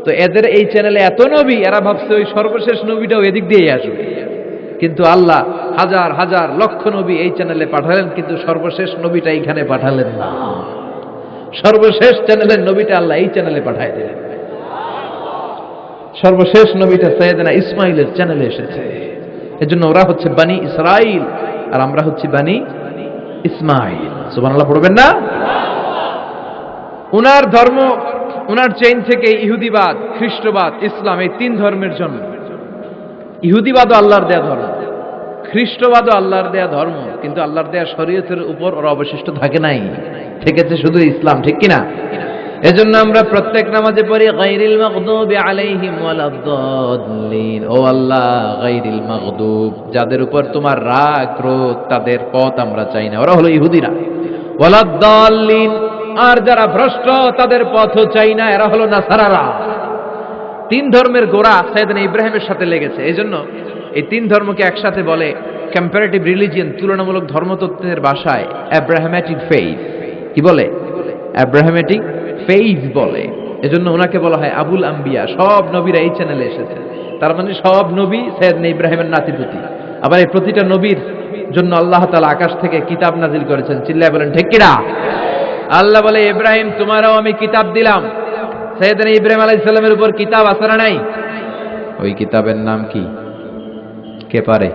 তো এদের এই চ্যানেলে এত নবী, এরা ভাবছে ওই সর্বশেষ নবীটাও এদিক দিয়েই আসবে। কিন্তু আল্লাহ হাজার হাজার লক্ষ নবী এই চ্যানেলে পাঠালেন, কিন্তু সর্বশেষ নবীটা এইখানে পাঠালেন না। সর্বশেষ চ্যানেলের নবীটা আল্লাহ এই চ্যানেলে পাঠায় দিলেন। সর্বশেষ নবীটা সাইয়েদনা ইসমাইলের চ্যানেলে এসেছে। এজন্য ওরা হচ্ছে বানি ইসরাইল আর আমরা হচ্ছি বানি ইসমাইল। সুবহানাল্লাহ পড়বেন না? উনার ধর্ম, উনার চেইন থেকে ইহুদিবাদ, খ্রিস্টবাদ, ইসলাম, এই তিন ধর্মের জন্য। ইহুদিবাদও আল্লাহর দেয়া ধর্ম, খ্রিস্টবাদও আল্লাহর দেয়া ধর্ম, কিন্তু আল্লাহর দেয়া শরীয়তের উপর ওরা অবশিষ্ট থাকে নাই, থেকেছে শুধু ইসলাম। ঠিক কিনা? এজন্য আমরা প্রত্যেক নামাজে পড়ি গায়রিল মাগদুবি আলাইহিম ওয়ালাদ-দাল্লিন। ও আল্লাহ, গায়রিল মাগদুব, যাদের উপর তোমার রাগ ক্রোধ, তাদের পথ আমরা চাই না, ওরা হলো ইহুদিরা। ওয়ালাদ-দাল্লিন, আর যারা ভ্রষ্ট তাদের পথও চাই না, এরা হলো নাসারারা। তিন ধর্মের গোড়া সাইয়েদনা ইব্রাহিমের সাথে লেগেছে। এজন্য এই তিন ধর্মকে একসাথে বলে কম্পারেটিভ রিলিজিয়ন, তুলনামূলক ধর্মতত্ত্বের ভাষায় অ্যাব্রাহামেটিক ফেইথ। কি বলে? অ্যাব্রাহামেটিক ফেইথ বলে। এজন্য ওনাকে বলা হয় আবুল আম্বিয়া। সব নবীরা এই চ্যানেলে এসেছে, তার মানে সব নবী সাইয়েদনা ইব্রাহিমের নাতিপুতি। আবার এই প্রতিটা নবীর জন্য আল্লাহ তাআলা আকাশ থেকে কিতাব নাজিল করেছেন। চিল্লায় বলেন ঠিক কিনা? আল্লাহ বলে ইব্রাহিম তোমারও আমি কিতাব দিলাম। সাইয়েদনা ইব্রাহিম আলাইহিস সালামের উপর কিতাব আছে না নাই? ওই কিতাবের নাম কি? কে পারে?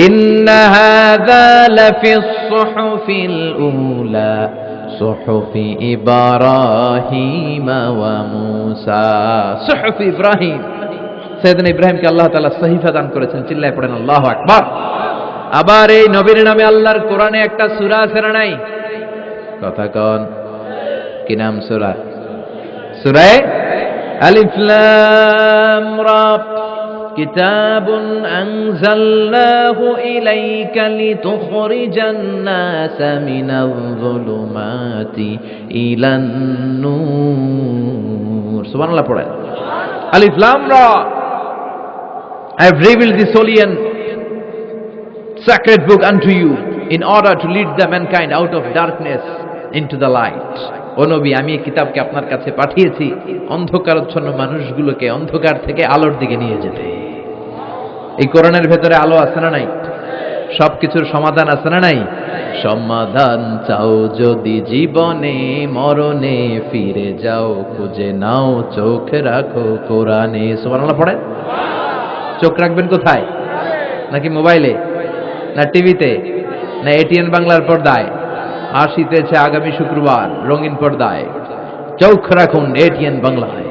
ইন্না হাযা লাফিস সুহুফিল উলা সুহুফি ইব্রাহিম ওয়া মূসা। সুহুফি ইব্রাহিম, সাইয়েদনা ইব্রাহিমকে আল্লাহ তাআলা সহিফা দান করেছেন। চিল্লায় পড়েন আল্লাহু আকবার। আবার এই নবীর নামে আল্লাহর কোরআনে একটা সূরা আছে না নাই? কথা কন, কি নাম সূরা? সূরা আলিফ লাম রা। কিতাবুন আনজালনাহু ইলাইকা লিতুখরিজান নাসা মিনায-যুলুমাতি ইলান নূর। সুবহানাল্লাহ পড়েন। আলিফ লাম রা, I have revealed this holy and sacred book unto you in order to lead the mankind out of darkness into the light. ও নবী, আমি এই কিতাবকে আপনার কাছে পাঠিয়েছি অন্ধকারাচ্ছন্ন মানুষগুলোকে অন্ধকার থেকে আলোর দিকে নিয়ে যেতে। এই কোরআনের ভেতরে আলো আছে না নাই? সবকিছুর সমাধান আছে না নাই? সমাধান চাও যদি জীবনে মরণে ফিরে যাও, খুঁজে নাও চোখ রাখো কোরআনে। সুবহানাল্লাহ পড়েন। চোখ রাখবেন কোথায়? নাকি মোবাইলে, না টিভিতে, না এটিএন বাংলার পর্দায়? আসিতেছে আগামী শুক্রবার রঙিন পর্দায়, চোখ রাখুন এটিএন বাংলায়।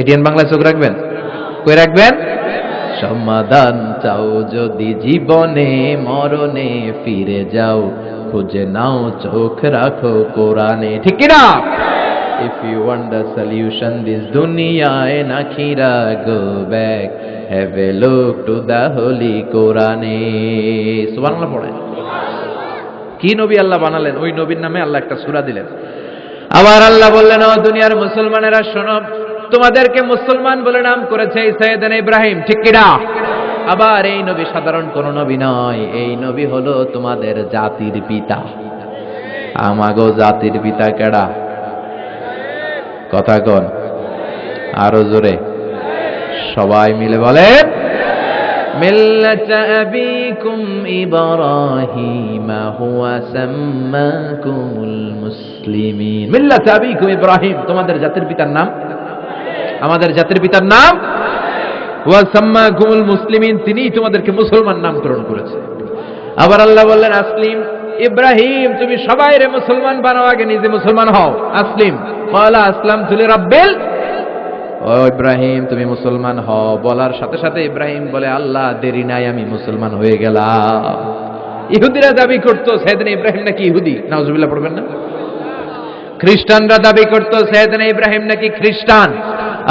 এটিএন বাংলায় চোখ রাখবেন? কই রাখবেন? সমাধান চাও যদি জীবনে মরণে ফিরে যাও, খুঁজে নাও চোখ রাখো কোরআনে। ঠিক কি না? If you want the solution this dunya and akhirah, go back, have a look to the holy Quran. সুবহানাল্লাহ পড়েন। কি নবী আল্লাহ বানালেন, ওই নবীর নামে আল্লাহ একটা সূরা দিলেন। আবার আল্লাহ বললেন, ও দুনিয়ার মুসলমানেরা শোনো, তোমাদেরকে মুসলমান বলে নাম করেছে সাইয়েদনা ইব্রাহিম। ঠিক কি না? আবার এই নবী সাধারণ কোন নবী নয়, এই নবী হলো তোমাদের জাতির পিতা। আমাগো জাতির পিতা কেডা? কথা কন আরো জোরে, সবাই মিলে বলেন মিল্লাতা আবিকুম ইব্রাহিম হুয়া সাম্মাকুমুল মুসলিমিন। মিল্লাতা আবিকুম ইব্রাহিম, তোমাদের জাতির পিতার নাম, আমাদের জাতির পিতার নাম, ওয়া সাম্মাকুমুল মুসলিমিন, তিনিই তোমাদেরকে মুসলমান নামকরণ করেছে। আবার আল্লাহ বললেন আসলিম, ইব্রাহিম তুমি সবাইরে মুসলমান বানাও, আগে নিজে মুসলমান হও। আসলিম, ক্বালা আসলামতু লিরাব্বিল, ও ইব্রাহিম তুমি মুসলমান হও। বলার সাথে সাথে ইব্রাহিম বলে আল্লাহ দেরি নাই, আমি মুসলমান হয়ে গেলাম। ইহুদিরা দাবি করতো সাইয়েদনা ইব্রাহিম নাকি ইহুদি, নাউজুবিল্লাহ পড়বেন না। খ্রিস্টানরা দাবি করতো সাইয়েদনা ইব্রাহিম নাকি খ্রিস্টান।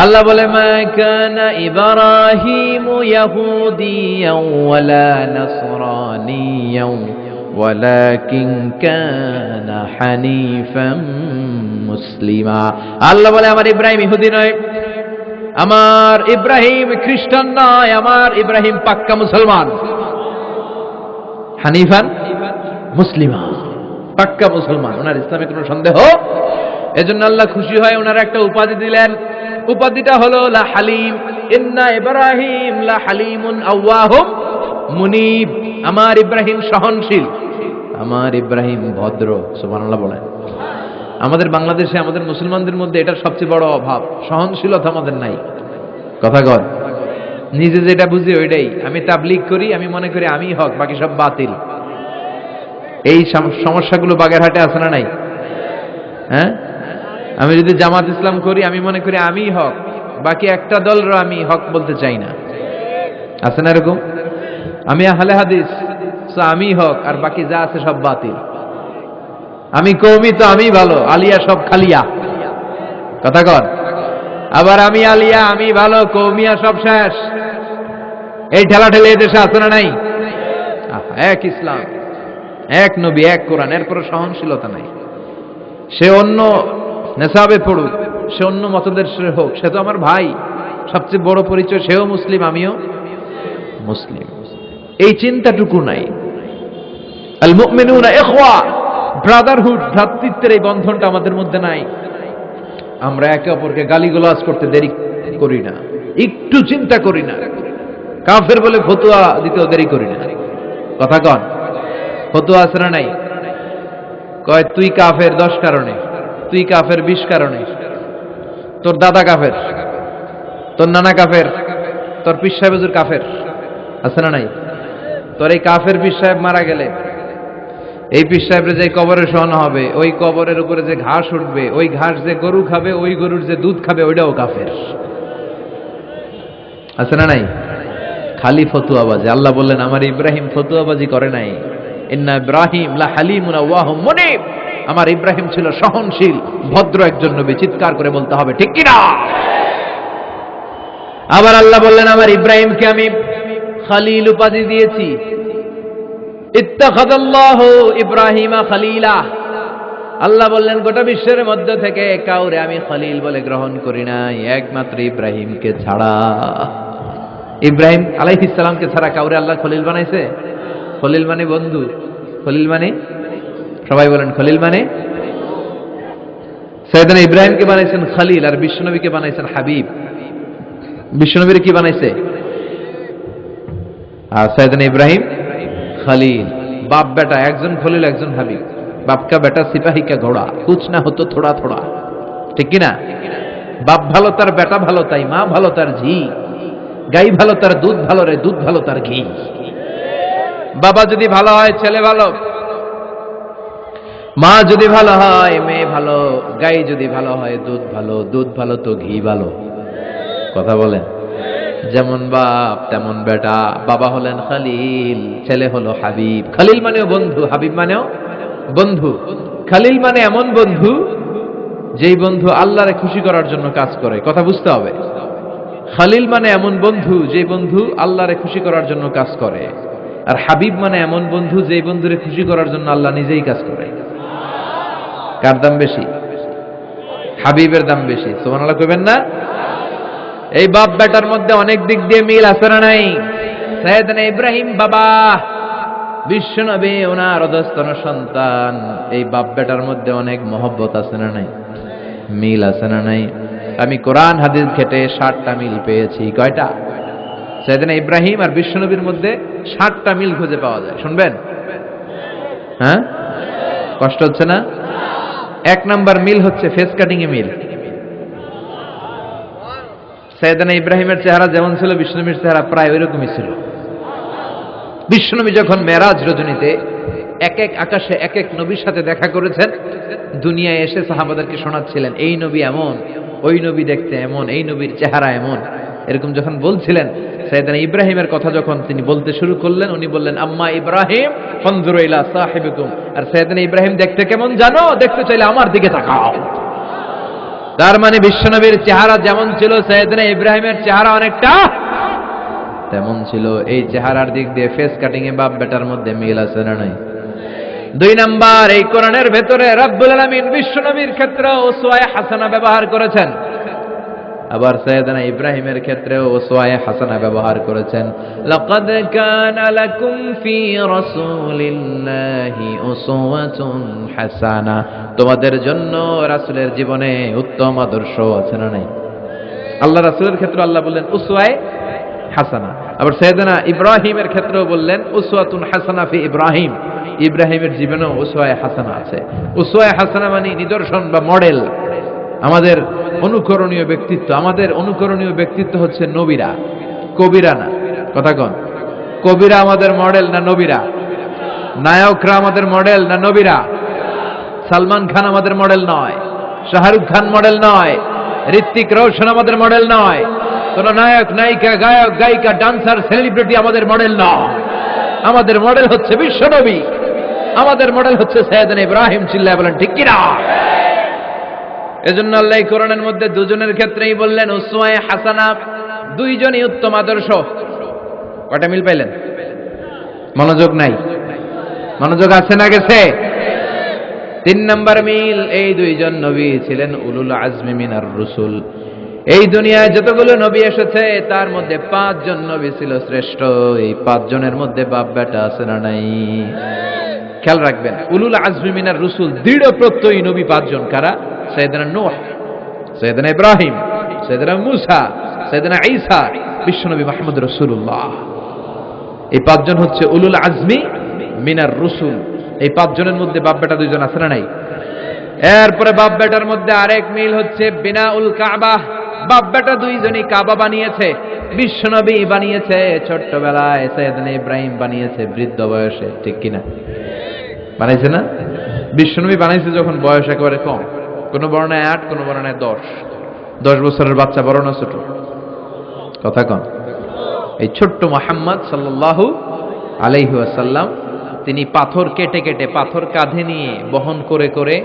আল্লাহ বলে মা কানা ইব্রাহিমু ইয়াহুদিয়াও ওয়ালা নাসরানিয়াও ওয়ালাকিন কানা হানিফাম মুসলিমা। আল্লাহ বলে আমার ইব্রাহিম ইহুদি নয়, আমার ইব্রাহিম খ্রিস্টান নয়, আমার ইব্রাহিম পাক্কা মুসলমান। হানিফান মুসলিমা, পাক্কা মুসলমান, ওনার ইসলামে কোনো সন্দেহ। এজন্য আল্লাহ খুশি হয়, ওনার একটা উপাধি দিলেন। উপাধিটা হলো লা হালিম, ইন্না ইব্রাহিম লা হালিমুন আওয়াহুম মুনিব। আমার ইব্রাহিম সহনশীল, আমার ইব্রাহিম ভদ্র। সুবহানাল্লাহ বলেন। আমাদের বাংলাদেশে আমাদের মুসলমানদের মধ্যে এটার সবচেয়ে বড় অভাব, সহনশীলতা আমাদের নাই। কথা কর, নিজে যেটা বুঝি ওইটাই। আমি তাবলীগ করি, আমি মনে করি আমি হক, বাকি সব বাতিল। এই সমস্যাগুলো বাগেরহাটে আছে না নাই? হ্যাঁ, আমি যদি জামাত ইসলাম করি, আমি মনে করি আমি হক, বাকি একটা দলর আমি হক বলতে চাই না। আছে না এরকম? আমি আহলে হাদিস, আমি হক, আর বাকি যা আছে সব বাতিল। আমি কওমি, তো আমি ভালো, আলিয়া সব খালিয়া। কথা কর। আবার আমি আলিয়া, আমি ভালো, কওমিয়া সব শেষ। এই ঠেলাঠেলি এদেশে আছে না নাই? এক ইসলাম, এক নবী, এক কোরআন, এরপরে সহনশীলতা নাই। সে অন্য নেশাবে পড়ুক, সে অন্য মতদর্শের হোক, সে তো আমার ভাই। সবচেয়ে বড় পরিচয় সেও মুসলিম, আমিও মুসলিম। এই চিন্তাটুকু নাই। আল মুমিনুনা ইখওয়া, ব্রাদারহুড, ভ্রাতৃত্বের এই বন্ধনটা আমাদের মধ্যে নাই। আমরা একে অপরকে গালিগালাজ করতে দেরি করি না, একটু চিন্তা করি না। কাফের বলে ফতোয়া দিতেও দেরি করি না। কথা কন, ফতোয়া আছে না নাই? কয় তুই কাফের 10 কারণে, তুই কাফের 20 কারণে, তোর দাদা কাফের, তোর নানা কাফের, তোর পীর সাহেব হুজুর কাফের। আছে না নাই? তোর এই কাফের পীর সাহেব মারা গেলে এই পীর সাহেবের যে কবরে শোয়ানো হবে, ওই কবরের উপরে যে ঘাস উঠবে, ওই ঘাস যে গরু খাবে, ওই গরুর যে দুধ খাবে, ওইটাও কাফের। আছে না নাই? খালি ফতুয়াবাজি। আল্লাহ বললেন আমার ইব্রাহিম ফতুয়াবাজি করে নাই। ইন্না ইব্রাহিম লা হালিমুন আওয়াহুম মুনিব, আমার ইব্রাহিম ছিল সহনশীল, ভদ্র একজন নবী। চিৎকার করে বলতে হবে ঠিক কিনা? আবার আল্লাহ বললেন আমার ইব্রাহিমকে আমি খালিল উপাধি দিয়েছি। ইত্তাখাযাল্লাহু ইব্রাহিমা খালিলা। আল্লাহ বললেন গোটা বিশ্বের মধ্যে থেকে কাউরে আমি খলিল বলে গ্রহণ করি নাই, একমাত্র ইব্রাহিমকে ছাড়া। ইব্রাহিম আলাইহিস সালামকে ছাড়া কাউরে আল্লাহ খলিল বানাইছে? খলিল মানে বন্ধু, খলিল মানে, সবাই বলেন খলিল মানে। সাইয়েদনা ইব্রাহিমকে বানাইছেন খলিল, আর বিশ্বনবীকে বানাইছেন হাবিব। বিশ্বনবীর কি বানাইছে? আর সাইয়েদনা ইব্রাহিম খলিল। বাপ বেটা, একজন খলিল একজন হাবিব। বাপ কা বেটা সিপাহী কা ঘোড়া, কুছ না হতো থোড়া থোড়া। ঠিক কিনা? বাপ ভালো তার বেটা ভালো, তাই মা ভালো তার ঝি। গাই ভালো তার দুধ ভালো রে, দুধ ভালো তার ঘি। বাবা যদি ভালো হয় ছেলে ভালো, মা যদি ভালো হয় মেয়ে ভালো, গাই যদি ভালো হয় দুধ ভালো, দুধ ভালো তো ঘি ভালো। কথা বলেন। যেমন বাপ তেমন বেটা। বাবা হলেন খলিল, ছেলে হলো হাবিব। খলিল মানেও বন্ধু, হাবিব মানেও বন্ধু। খলিল মানে এমন বন্ধু যেই বন্ধু আল্লাহরে খুশি করার জন্য কাজ করে। কথা বুঝতে হবে। খলিল মানে এমন বন্ধু যেই বন্ধু আল্লাহরে খুশি করার জন্য কাজ করে। আর হাবিব মানে এমন বন্ধু যেই বন্ধুরে খুশি করার জন্য আল্লাহ নিজেই কাজ করে। কার দাম বেশি? হাবিবের দাম বেশি। সুবহানাল্লাহ কইবেন না? এই বাপ বেটার মধ্যে অনেক দিক দিয়ে মিল আছে না নাই? সাইয়েদনা ইব্রাহিম বাবা, বিশ্বনবী ওনার অধস্তন সন্তান। এই বাপ বেটার মধ্যে অনেক মহব্বত আছে না নাই? মিল আছে না নাই? আমি কোরআন হাদিস ঘেটে 60টা মিল পেয়েছি। কয়টা? সাইয়েদনা ইব্রাহিম আর বিশ্বনবীর মধ্যে 60টা মিল খুঁজে পাওয়া যায়। শুনবেন? হ্যাঁ, কষ্ট হচ্ছে না? 1 নাম্বার মিল হচ্ছে ফেস কাটিং এ মিল। সাইয়েদনা ইব্রাহিমের চেহারা যেমন ছিল, বিশ্বনবীর চেহারা প্রায় ওইরকমই ছিল। বিশ্বনবী যখন মেরাজ রজনীতে এক এক আকাশে এক এক নবীর সাথে দেখা করেছেন, দুনিয়ায় এসে সাহাবাদেরকে শোনাচ্ছিলেন, এই নবী এমন, ওই নবী দেখতে এমন, এই নবীর চেহারা এমন, এরকম যখন বলছিলেন, সাইয়েদনা ইব্রাহিমের কথা যখন তিনি বলতে শুরু করলেন, উনি বললেন, আম্মা ইব্রাহিম ফানজুরু ইলা সাহিবিকুম। আর সাইয়েদনা ইব্রাহিম দেখতে কেমন জানো? দেখতে চাইলে আমার দিকে তাকাও। তার মানে বিশ্বনবীর চেহারা যেমন ছিল, সাইয়েদনা ইব্রাহিমের চেহারা অনেকটা তেমন ছিল। এই চেহারার দিক দিয়ে ফেস কাটিং এ বাপ বেটার মধ্যে মিল আছে না নাই? 2 নাম্বার, এই কোরআনের ভেতরে রব্বুল আলামিন বিশ্বনবীর ক্ষেত্রে উসওয়ায়ে হাসানা ব্যবহার করেছেন, আবার সাইয়েদনা ইব্রাহিমের ক্ষেত্রেও উসওয়ায়ে হাসানা ব্যবহার করেছেন। লাকাদ কানা লাকুম ফি রাসূলিল্লাহি উসওয়াতুন হাসানা, তোমাদের জন্য রাসূলের জীবনে উত্তম আদর্শ আছে না নাই? আল্লাহ রাসূলের ক্ষেত্রে আল্লাহ বললেন উসওয়ায়ে হাসানা, আবার সাইয়েদনা ইব্রাহিমের ক্ষেত্রেও বললেন উসওয়াতুন হাসানা ফি ইব্রাহিম, ইব্রাহিমের জীবনেও উসওয়ায়ে হাসানা আছে। উসওয়ায়ে হাসানা মানে নিদর্শন বা মডেল, আমাদের অনুকরণীয় ব্যক্তিত্ব। আমাদের অনুকরণীয় ব্যক্তিত্ব হচ্ছে নবীরা, কবিরা না। কথা কন, কবিরা আমাদের মডেল না নবীরা? নায়করা আমাদের মডেল না নবীরা? সালমান খান আমাদের মডেল নয়, শাহরুখ খান মডেল নয়, ঋত্বিক রোশন আমাদের মডেল নয়, কোন নায়ক নায়িকা গায়ক গায়িকা ডান্সার সেলিব্রিটি আমাদের মডেল নয়। আমাদের মডেল হচ্ছে বিশ্বনবী, আমাদের মডেল হচ্ছে সাইয়েদনা ইব্রাহিম। চিল্লায় বলেন ঠিক কিনা? এজন্য আল্লাহ কোরআনের মধ্যে দুজনের ক্ষেত্রেই বললেন উসওয়ায়ে হাসানা, দুইজনই উত্তম আদর্শ। কয়টা মিল পাইলেন? মনোযোগ নাই? মনোযোগ আছে না গেছে? 3 নাম্বার মিল, এই দুইজন নবী ছিলেন উলুল আজমি মিনার রসুল। এই দুনিয়ায় যতগুলো নবী এসেছে তার মধ্যে 5 জন নবী ছিল শ্রেষ্ঠ। এই 5 জনের মধ্যে বাপ বেটা আছে না নাই? খেয়াল রাখবেন, উলুল আজমি মিনার রসুল দৃঢ় প্রত্যয়ী নবী 5 জন। কারা? সাইয়েদনা নূহ, সাইয়েদনা ইব্রাহিম, সাইয়েদনা মূসা, সাইয়েদনা ঈসা, বিশ্বনবী মুহাম্মদ রাসূলুল্লাহ। এই 5 জন হচ্ছে উলুল আজমি মিনার রসুল। এই 5 জনের মধ্যে বাপ বেটা 2 জন আছে না নাই? এরপরে বাপ বেটার মধ্যে আরেক মিল হচ্ছে বিনাউল কাবা। বাপ বেটা 2 জনই কাবা বানিয়েছে। বিশ্বনবী বানিয়েছে ছোট্টবেলায়, সাইয়েদনা ইব্রাহিম বানিয়েছে বৃদ্ধ বয়সে। ঠিক কিনা? বানাইছে না? বিশ্বনবী বানাইছে যখন বয়স একেবারে কম, কোন বর্ণায় 8, কোন বর্ণায় 10 বছরের বাচ্চা, বড় না ছোট? কথা কন। এই ছোট্ট মুহাম্মদ সাল্লাল্লাহু আলাইহি ওয়াসাল্লাম তিনি পাথর কেটে কেটে, পাথর কাঁধে নিয়ে বহন করে করে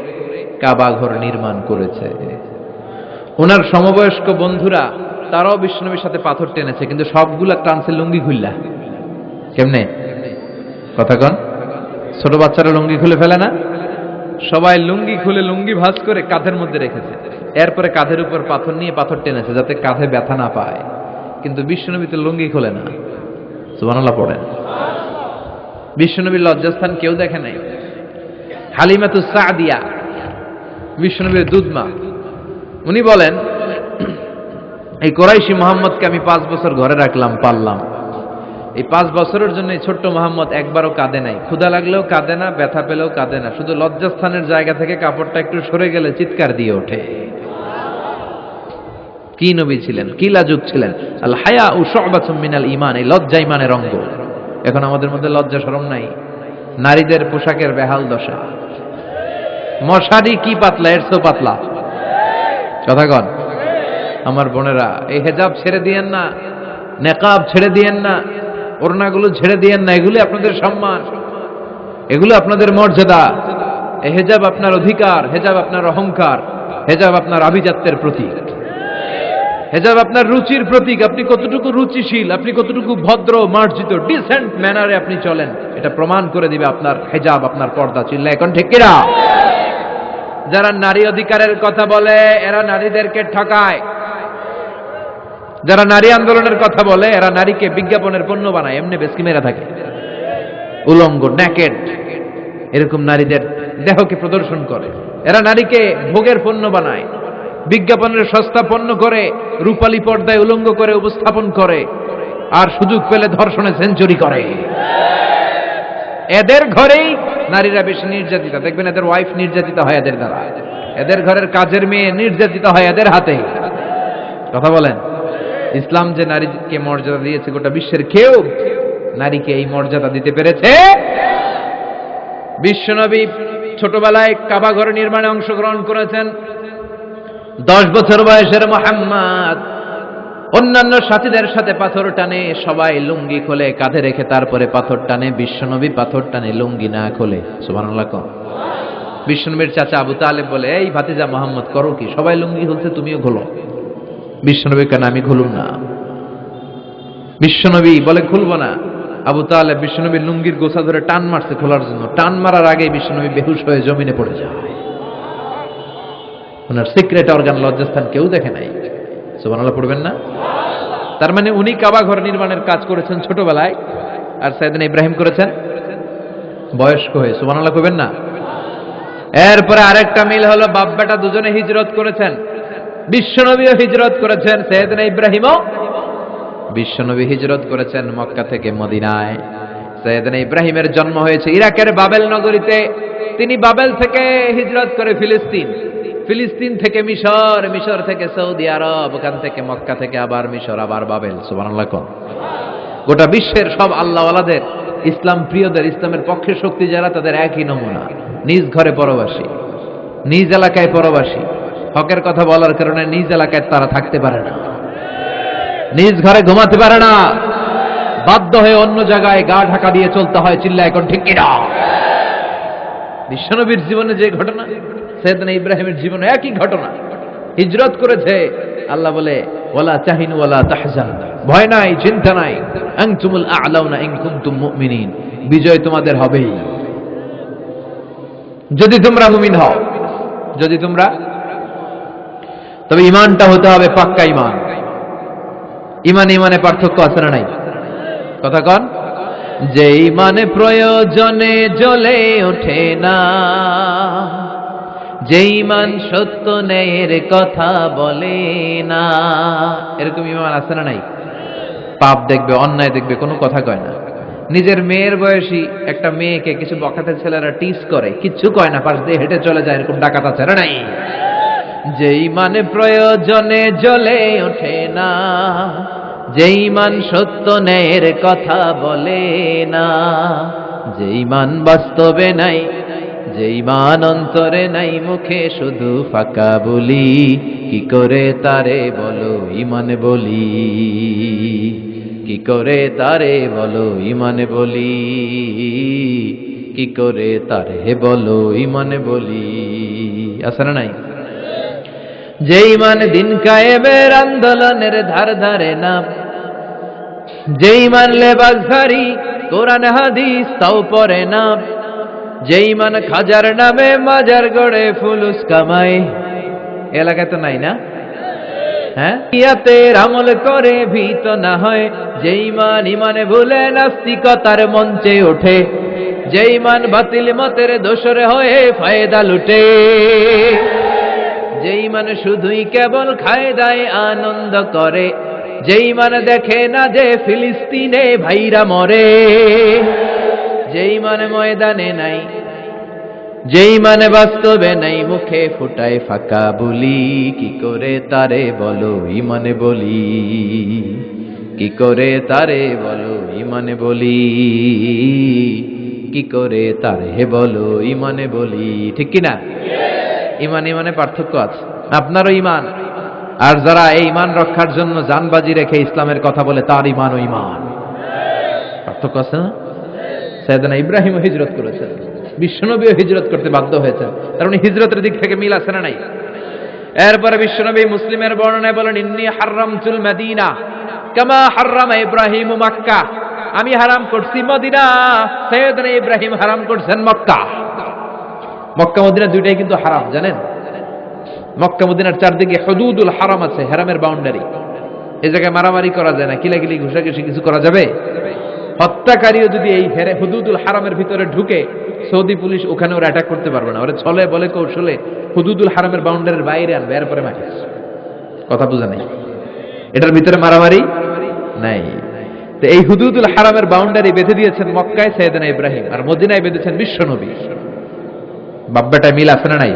কাবা ঘর নির্মাণ করেছে। ওনার সমবয়স্ক বন্ধুরা তারাও বিশ্বনবীর সাথে পাথর টেনেছে, কিন্তু সবগুলা টানছে লুঙ্গি খুললা। কেমনে? কথা কন। ছোট বাচ্চারা লুঙ্গি খুলে ফেলে না? সবাই লুঙ্গি খুলে লুঙ্গি ভাঁজ করে কাঁধের মধ্যে রেখেছে। এরপরে কাঁধের উপর পাথর নিয়ে পাথর টেনেছে যাতে কাঁধে ব্যথা না পায়। কিন্তু বিশ্বনবী তো লুঙ্গি খোলে না। সুবহানাল্লাহ পড়েন। বিশ্বনবীর লজ্জাস্থান কেউ দেখে নাই। হালিমাতুস সাদিয়া, বিশ্বনবীর দুধমা, উনি বলেন, এই কোরাইশি মুহাম্মদকে আমি 5 বছর ঘরে রাখলাম, পাললাম। এই 5 বছরের জন্য এই ছোট্ট মুহাম্মদ একবারও কাঁদে নাই। ক্ষুধা লাগলেও কাঁদে না, ব্যথা পেলেও কাঁদে না। শুধু লজ্জাস্থানের জায়গা থেকে কাপড়টা একটু সরে গেলে চিৎকার দিয়ে ওঠে। কি নবী ছিলেন, কি লাজুক ছিলেন। আল হায়া ও শুবাতুম মিনাল ঈমান, এই লজ্জা ঈমানের অঙ্গ। এখন আমাদের মধ্যে লজ্জা শরম নাই। নারীদের পোশাকের বেহাল দশা। মশারি কি পাতলা, এর চেয়েও পাতলা। কথা কন। আমার বোনেরা, এই হেজাব ছেড়ে দিয়েন না, নেকাব ছেড়ে দিয়েন না, ওড়নাগুলো ছেড়ে দিয়েন না। এগুলো আপনাদের সম্মান, এগুলো আপনাদের মর্যাদা। এই হেজাব আপনার অধিকার, হেজাব আপনার অহংকার, হেজাব আপনার আভিজাত্যের প্রতীক, হেজাব আপনার রুচির প্রতীক। আপনি কতটুকু রুচিশীল, আপনি কতটুকু ভদ্র মার্জিত ডিসেন্ট ম্যানারে আপনি চলেন, এটা প্রমাণ করে দিবে আপনার হেজাব, আপনার পর্দা। চিল্লা এখন ঠিক কিনা? যারা নারী অধিকারের কথা বলে এরা নারীদেরকে ঠকায়। যারা নারী আন্দোলনের কথা বলে এরা নারীকে বিজ্ঞাপনের পণ্য বানায়, এমনি বেশি মেরা থাকে। উলঙ্গ, নেকেড, এরকম নারীদের দেহকে প্রদর্শন করে। এরা নারীকে ভোগের পণ্য বানায়, বিজ্ঞাপনের সস্তা পণ্য করে, রূপালী পর্দায় উলঙ্গ করে উপস্থাপন করে। আর সুযোগ পেলে ধর্ষণে সেঞ্চুরি করে। এদের ঘরেই নারীরা বেশি নির্যাতিত, দেখবেন এদের ওয়াইফ নির্যাতিত হয় এদের দ্বারা, এদের ঘরের কাজের মেয়ে নির্যাতিত হয় এদের হাতে। কথা বলেন, ইসলাম যে নারীকে মর্যাদা দিয়েছে, গোটা বিশ্বের কেউ নারীকে এই মর্যাদা দিতে পেরেছে? বিশ্বনবী ছোটবেলায় কাবা ঘর নির্মাণে অংশগ্রহণ করেছেন। 10 বছর বয়সের মুহাম্মদ অন্যান্য সাথীদের সাথে পাথর টানে, সবাই লুঙ্গি খোলে কাঁধে রেখে, তারপরে পাথর টানে। বিশ্বনবী পাথর টানে লুঙ্গি না খোলে। সুবহানাল্লাহ। বিশ্বনবীর চাচা আবু তালেব বলে, এই ভাতিজা মুহাম্মদ করো কি, সবাই লুঙ্গি খুলছে তুমিও খোলো। বিশ্বনবী কেন, আমি খুলুম না। বিশ্বনবী বলে খুলবো না। আবু তালেব বিশ্বনবীর লুঙ্গির গোছা ধরে টান মারছে খোলার জন্য, টান মারার আগে বিশ্বনবী বেহুশ হয়ে জমিনে পড়ে যায়। ওনার সিক্রেট অর্গান লজ্জাস্থান কেউ দেখে নাই। সুবহানাল্লাহ পড়বেন না? তার মানে উনি কাবা ঘর নির্মাণের কাজ করেছেন ছোটবেলায়, আর সাইয়েদনা ইব্রাহিম করেছেন বয়স্ক হয়ে। সুবহানাল্লাহ কইবেন না? এরপরে আরেকটা মিল হলো, বাপ বেটা দুজনে হিজরত করেছেন। বিশ্বনবীও হিজরত করেছেন, সাইয়েদনা ইব্রাহিমও। বিশ্বনবী হিজরত করেছেন মক্কা থেকে মদিনায়। সাইয়েদনা ইব্রাহিমের জন্ম হয়েছে ইরাকের বাবেল নগরীতে। তিনি বাবেল থেকে হিজরত করে ফিলিস্তিন, ফিলিস্তিন থেকে মিশর, মিশর থেকে সৌদি আরব, ওখান থেকে মক্কা থেকে আবার মিশর, আবার বাবেল। সুবহানাল্লাহ। গোটা বিশ্বের সব আল্লাহওয়ালাদের, ইসলাম প্রিয়দের, ইসলামের পক্ষে শক্তি যারা, তাদের একই নমুনা। নিজ ঘরে পরবাসী, নিজ এলাকায় পরবাসী। হকের কথা বলার কারণে নিজ এলাকায় তারা থাকতে পারে না, নিজ ঘরে ঘুমাতে পারে না, বাধ্য হয়ে অন্য জায়গায় গা ঢাকা দিয়ে চলতে হয়। চিল্লা এখন ঠিক কিনা? বিশ্বনবীর জীবনে যে ঘটনা, সাইয়েদনা ইব্রাহিমের জীবনে একই ঘটনা। হিজরত করেছে, আল্লাহ বলে ওয়ালা তাহিনু ওয়ালা তাহজান, ভয় নাই, চিন্তা নাই, আনতুমুল আ'লাউনা ইন কুনতুম মুমিনিন, বিজয় তোমাদের হবেই যদি তোমরা মুমিন হও। যদি তোমরা, তবে ঈমানটা হতে হবে পাক্কা ঈমান। ঈমান ঈমানে পার্থক্য আছে না নাই? কথা কন। যে ঈমানে প্রয়োজনে জ্বলে ওঠে না, যে ঈমান সত্য ন্যায়ের কথা বলে না, এরকম ঈমান আছে না নাই? পাপ দেখবে, অন্যায় দেখবে, কোনো কথা কয় না। নিজের মেয়ের বয়সী একটা মেয়েকে কিছু বখাটে ছেলেরা টিস করে, কিচ্ছু কয় না, পাশ দিয়ে হেঁটে চলে যায়, এরকম ডাকাত আছে না নাই? যে ঈমানে প্রয়োজনে জ্বলে ওঠে না, যে ঈমান সত্য ন্যায়ের কথা বলে না, যে ঈমান বাস্তবে নাই, যে ঈমান অন্তরে নাই, মুখে শুধু ফাঁকা বলি, কি করে তারে বলো ঈমানে বলি, কি করে তারে বলো ঈমানে বলি, কি করে তারে বলো ঈমানে বলি। আছে না নাই? যে ঈমান দিন কায়েমের আন্দোলনের ধার ধারে না, যে ঈমান লেবাসধারী কোরআন হাদিস তাও পড়ে না, যে ঈমান খাজার নামে মাজার গড়ে ফুলুস কামায়। এলাকায় তো নাই না? হ্যাঁ, ইয়াতের আমল করে ভীত না হয়, যে ঈমান ঈমানে ভুলে নাস্তিকতার মঞ্চে ওঠে, যে ঈমান বাতিল মতের দোসর হয়ে ফায়দা লুটে, যে ঈমান শুধুই কেবল খায় দায় আনন্দ করে, যে ঈমান দেখে না যে ফিলিস্তিনে ভাইরা মরে, যে ঈমান ময়দানে নাই, যে ঈমান বাস্তবে নাই, মুখে ফুটায় ফাঁকা বলি, কি করে তারে বলো ঈমানে বলি, কি করে তারে বলো ঈমানে বলি, কি করে তারে বলো ঈমানে বলি। ঠিক কিনা? ঈমান ঈমানে পার্থক্য আছে। আপনারও ঈমান, আর যারা এই ঈমান রক্ষার জন্য জানবাজি রেখে ইসলামের কথা বলে, তার ঈমান ও ঈমান পার্থক্য আছে না? সাইয়েদনা ইব্রাহিম হিজরত করেছেন, বিশ্বনবীও হিজরত করতে বাধ্য হয়েছেন, তার মানে হিজরতের দিক থেকে মিল আছে না নাই? এরপরে বিশ্বনবী মুসলিমের বর্ণনায় বলেন, ইন্নী হাররামতুল মদিনা কামা হাররামা ইব্রাহিম মক্কা, আমি হারাম করছি মদিনা, সাইয়েদনা ইব্রাহিম হারাম করছেন মক্কা। মক্কা মদিনা দুইটাই কিন্তু হারাম, জানেন? মক্কা মদিনার চারদিকে হুদুদুল হারাম আছে, হারামের বাউন্ডারি। এই জায়গায় মারামারি করা যায় না, কিলাকিলি ঘুষাঘুষি কিছু করা যাবে? হত্যাকারীও যদি এই হুদুদুল হারামের ভিতরে ঢুকে, সৌদি পুলিশ ওখানে ওরা অ্যাটাক করতে পারবে না, ওরা ছলে বলে কৌশলে হুদুদুল হারামের বাউন্ডারির বাইরে আনবে, এরপরে মারিস। কথা বুঝা নেই? এটার ভিতরে মারামারি নাই। তো এই হুদুদুল হারামের বাউন্ডারি বেঁধে দিয়েছেন মক্কায় সাইয়েদনা ইব্রাহিম, আর মদিনায় বেঁধেছেন বিশ্বনবী। বাব্বাটা মিল আছে না নাই?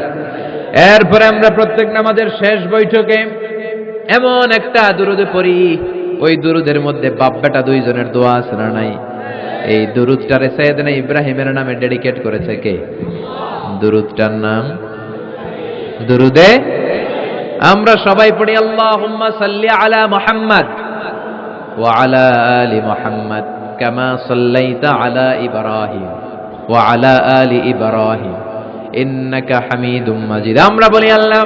এরপরে আমরা প্রত্যেক নামাজের শেষ বৈঠকে এমন একটা দুরুদ পড়ি, ওই দুরুদের মধ্যে বাব্বাটা দুইজনের দোয়া আছে না নাই? এই দুরুদটারে সাইয়েদনা ইব্রাহিমের নামে ডেডিকেট করেছে কে? দুরুদটার নাম দুরুদে আমরা সবাই পড়ি আল্লাহুম্মা সাল্লি আলা মুহাম্মাদ ওয়া আলা আলি মুহাম্মাদ কামা সাল্লাইতা আলা ইব্রাহিম ওয়া আলা আলি ইব্রাহিম ইন্নাকা হামিদুম মাজিদ। আমরা বলি আল্লাহ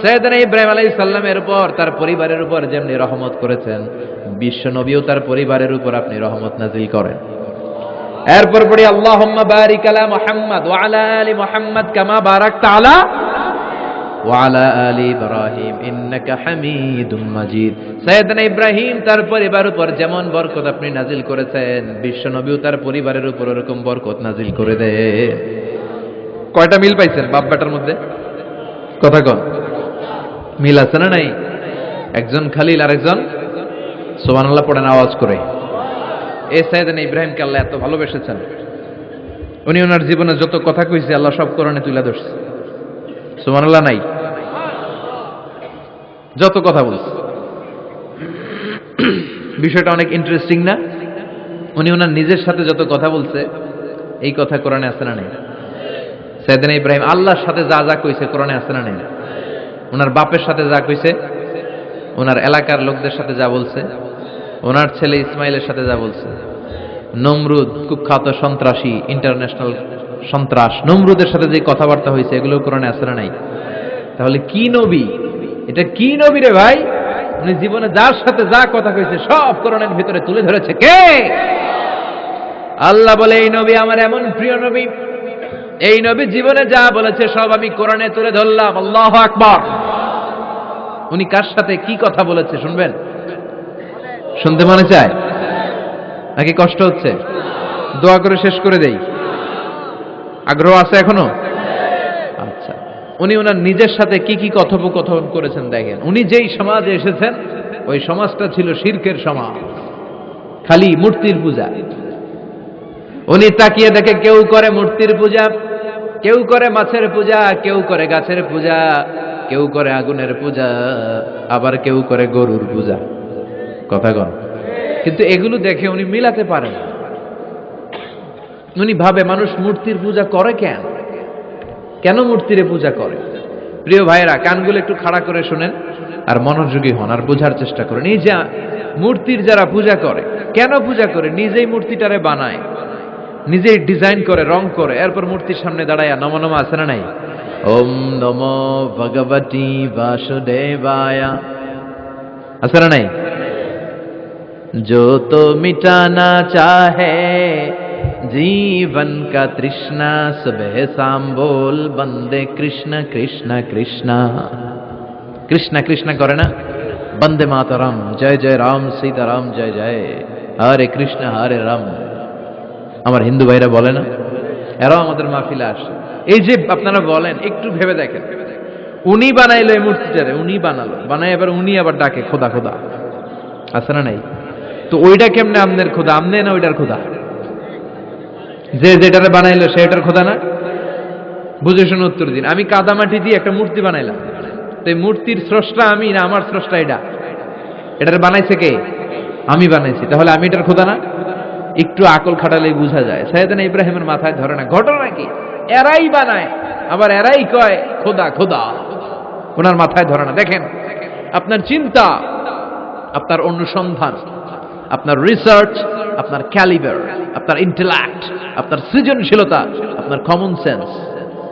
সাইয়েদনা ইব্রাহিম আলাইহিস সালামের উপর, তার পরিবারের উপর যেমনি রহমত করেছেন, বিশ্ব নবীও তার পরিবারের উপর আপনি রহমত নাজিল করেন। এরপর পড়ি আল্লাহুম্মা বারিক আলা মুহাম্মাদ ওয়া আলা আলি মুহাম্মাদ কামা বারাকতা আলা ওয়া আলা আলি ইব্রাহিম ইন্নাকা হামিদুম মাজিদ। সাইয়েদনা ইব্রাহিম তার পরিবারের উপর যেমন বরকত আপনি নাজিল করেছেন, বিশ্ব নবীও তার পরিবারের উপর এরকম বরকত নাজিল করে দেন। কয়টা মিল পাইছেন বাব্বাটার মধ্যে? কথা কন, মিল আছে না নাই? একজন খালিল আর একজন সুবহানাল্লাহ পড়েন আওয়াজ করে। এই সাইয়েদনা ইব্রাহিমকে আল্লাহ এত ভালোবেসেছেন, উনি ওনার জীবনে যত কথা কইছে আল্লাহ সব কোরআনে তুলে ধরছে। সুবহানাল্লাহ নাই? যত কথা বলছে, বিষয়টা অনেক ইন্টারেস্টিং না? উনি ওনার নিজের সাথে যত কথা বলছে এই কথা কোরআনে আছে না নাই? সাইয়েদনা ইব্রাহিম আল্লাহর সাথে যা যা কইছে কোরআনে আছে না নাই? ওনার বাপের সাথে যা কইছে, ওনার এলাকার লোকদের সাথে যা বলছে, ওনার ছেলে ইসমাইলের সাথে যা বলছে, নমরুদ কুখ্যাত সন্ত্রাসী, ইন্টারন্যাশনাল সন্ত্রাস, নমরুদের সাথে যে কথাবার্তা হয়েছে এগুলো কোরআনে আছে না নাই? তাহলে কি নবী এটা? কি নবী রে ভাই? উনি জীবনে যার সাথে যা কথা কইছে সব কোরআনের ভিতরে তুলে ধরেছে কে? আল্লাহ বলে এই নবী আমার এমন প্রিয় নবী, এই নবী জীবনে যা বলেছে সব আমি কোরআনে তুলে ধরলাম। আল্লাহু আকবার। উনি কার সাথে কি কথা বলেছে শুনবেন? শুনতে মনে চায় নাকি কষ্ট হচ্ছে? দোয়া করে শেষ করে দেই। আগ্রহ আছে এখনো? আচ্ছা, উনি ওনার নিজের সাথে কি কি কথোপকথন করেছেন দেখেন। উনি যেই সমাজে এসেছেন ওই সমাজটা ছিল শিরকের সমাজ, খালি মূর্তির পূজা। উনি তাকিয়ে দেখে কেউ করে মূর্তির পূজা, কেউ করে মাছের পূজা, কেউ করে গাছের পূজা, কেউ করে আগুনের পূজা, আবার কেউ করে গরুর পূজা। কথা কন। কিন্তু এগুলো দেখে উনি মিলাতে পারেন। উনি ভাবে মানুষ মূর্তির পূজা করে কেন? কেন মূর্তিরে পূজা করে? প্রিয় ভাইয়েরা, কানগুলো একটু খাড়া করে শুনেন আর মনোযোগী হন আর বোঝার চেষ্টা করেন। এই যে মূর্তির যারা পূজা করে, কেন পূজা করে? নিজেই মূর্তিটারে বানায়, নিজেই ডিজাইন করে, রং করে, এরপর মূর্তির সামনে দাঁড়ায় নম নম আছে না নাই? ওম নমো ভগবতী বাসুদেবায়া আছে না নাই? जो तो मिटाना चाहे जीवन का तृष्णा, सुबह शाम बोल बंदे कृष्ण कृष्ण कृष्ण। कृष्ण कृष्ण करे ना, बंदे मातरम, जय जय राम सीताराम जय जय, हरे कृष्ण हरे राम। আমার হিন্দু ভাইরা বলে না, এরাও আমাদের মাহফিলে আসে। এই যে আপনারা বলেন, একটু ভেবে দেখেন, উনি বানাইলো এই মূর্তিটারে, উনি বানালো, বানাই এবার উনি আবার ডাকে খোদা খোদা, আছে না নাই? তো ওইটা কেমনে আমনের খোদা? আমনে না ওইটার খোদা? যে যেটারে বানাইলো সে এটার খোদা না? বুঝে শুনে উত্তর দিন। আমি কাদামাটি দিয়ে একটা মূর্তি বানাইলাম, তো এই মূর্তির স্রষ্টা আমি না আমার স্রষ্টা এটা? এটারে বানাইছে কে? আমি বানাইছি, তাহলে আমি এটার খোদা না? একটু আকল খাটালেই বোঝা যায়। সাইয়েদনা ইব্রাহিমের মাথায় ধরে না। ঘটনা কি? এরাই বানায় আবার এরাই কয় খোদা খোদা, ওনার মাথায় ধরে না। দেখেন, আপনার চিন্তা, আপনার অনুসন্ধান, আপনার রিসার্চ, আপনার ক্যালিবার, আপনার ইন্টেলেক্ট, আপনার সৃজনশীলতা, আপনার common sense.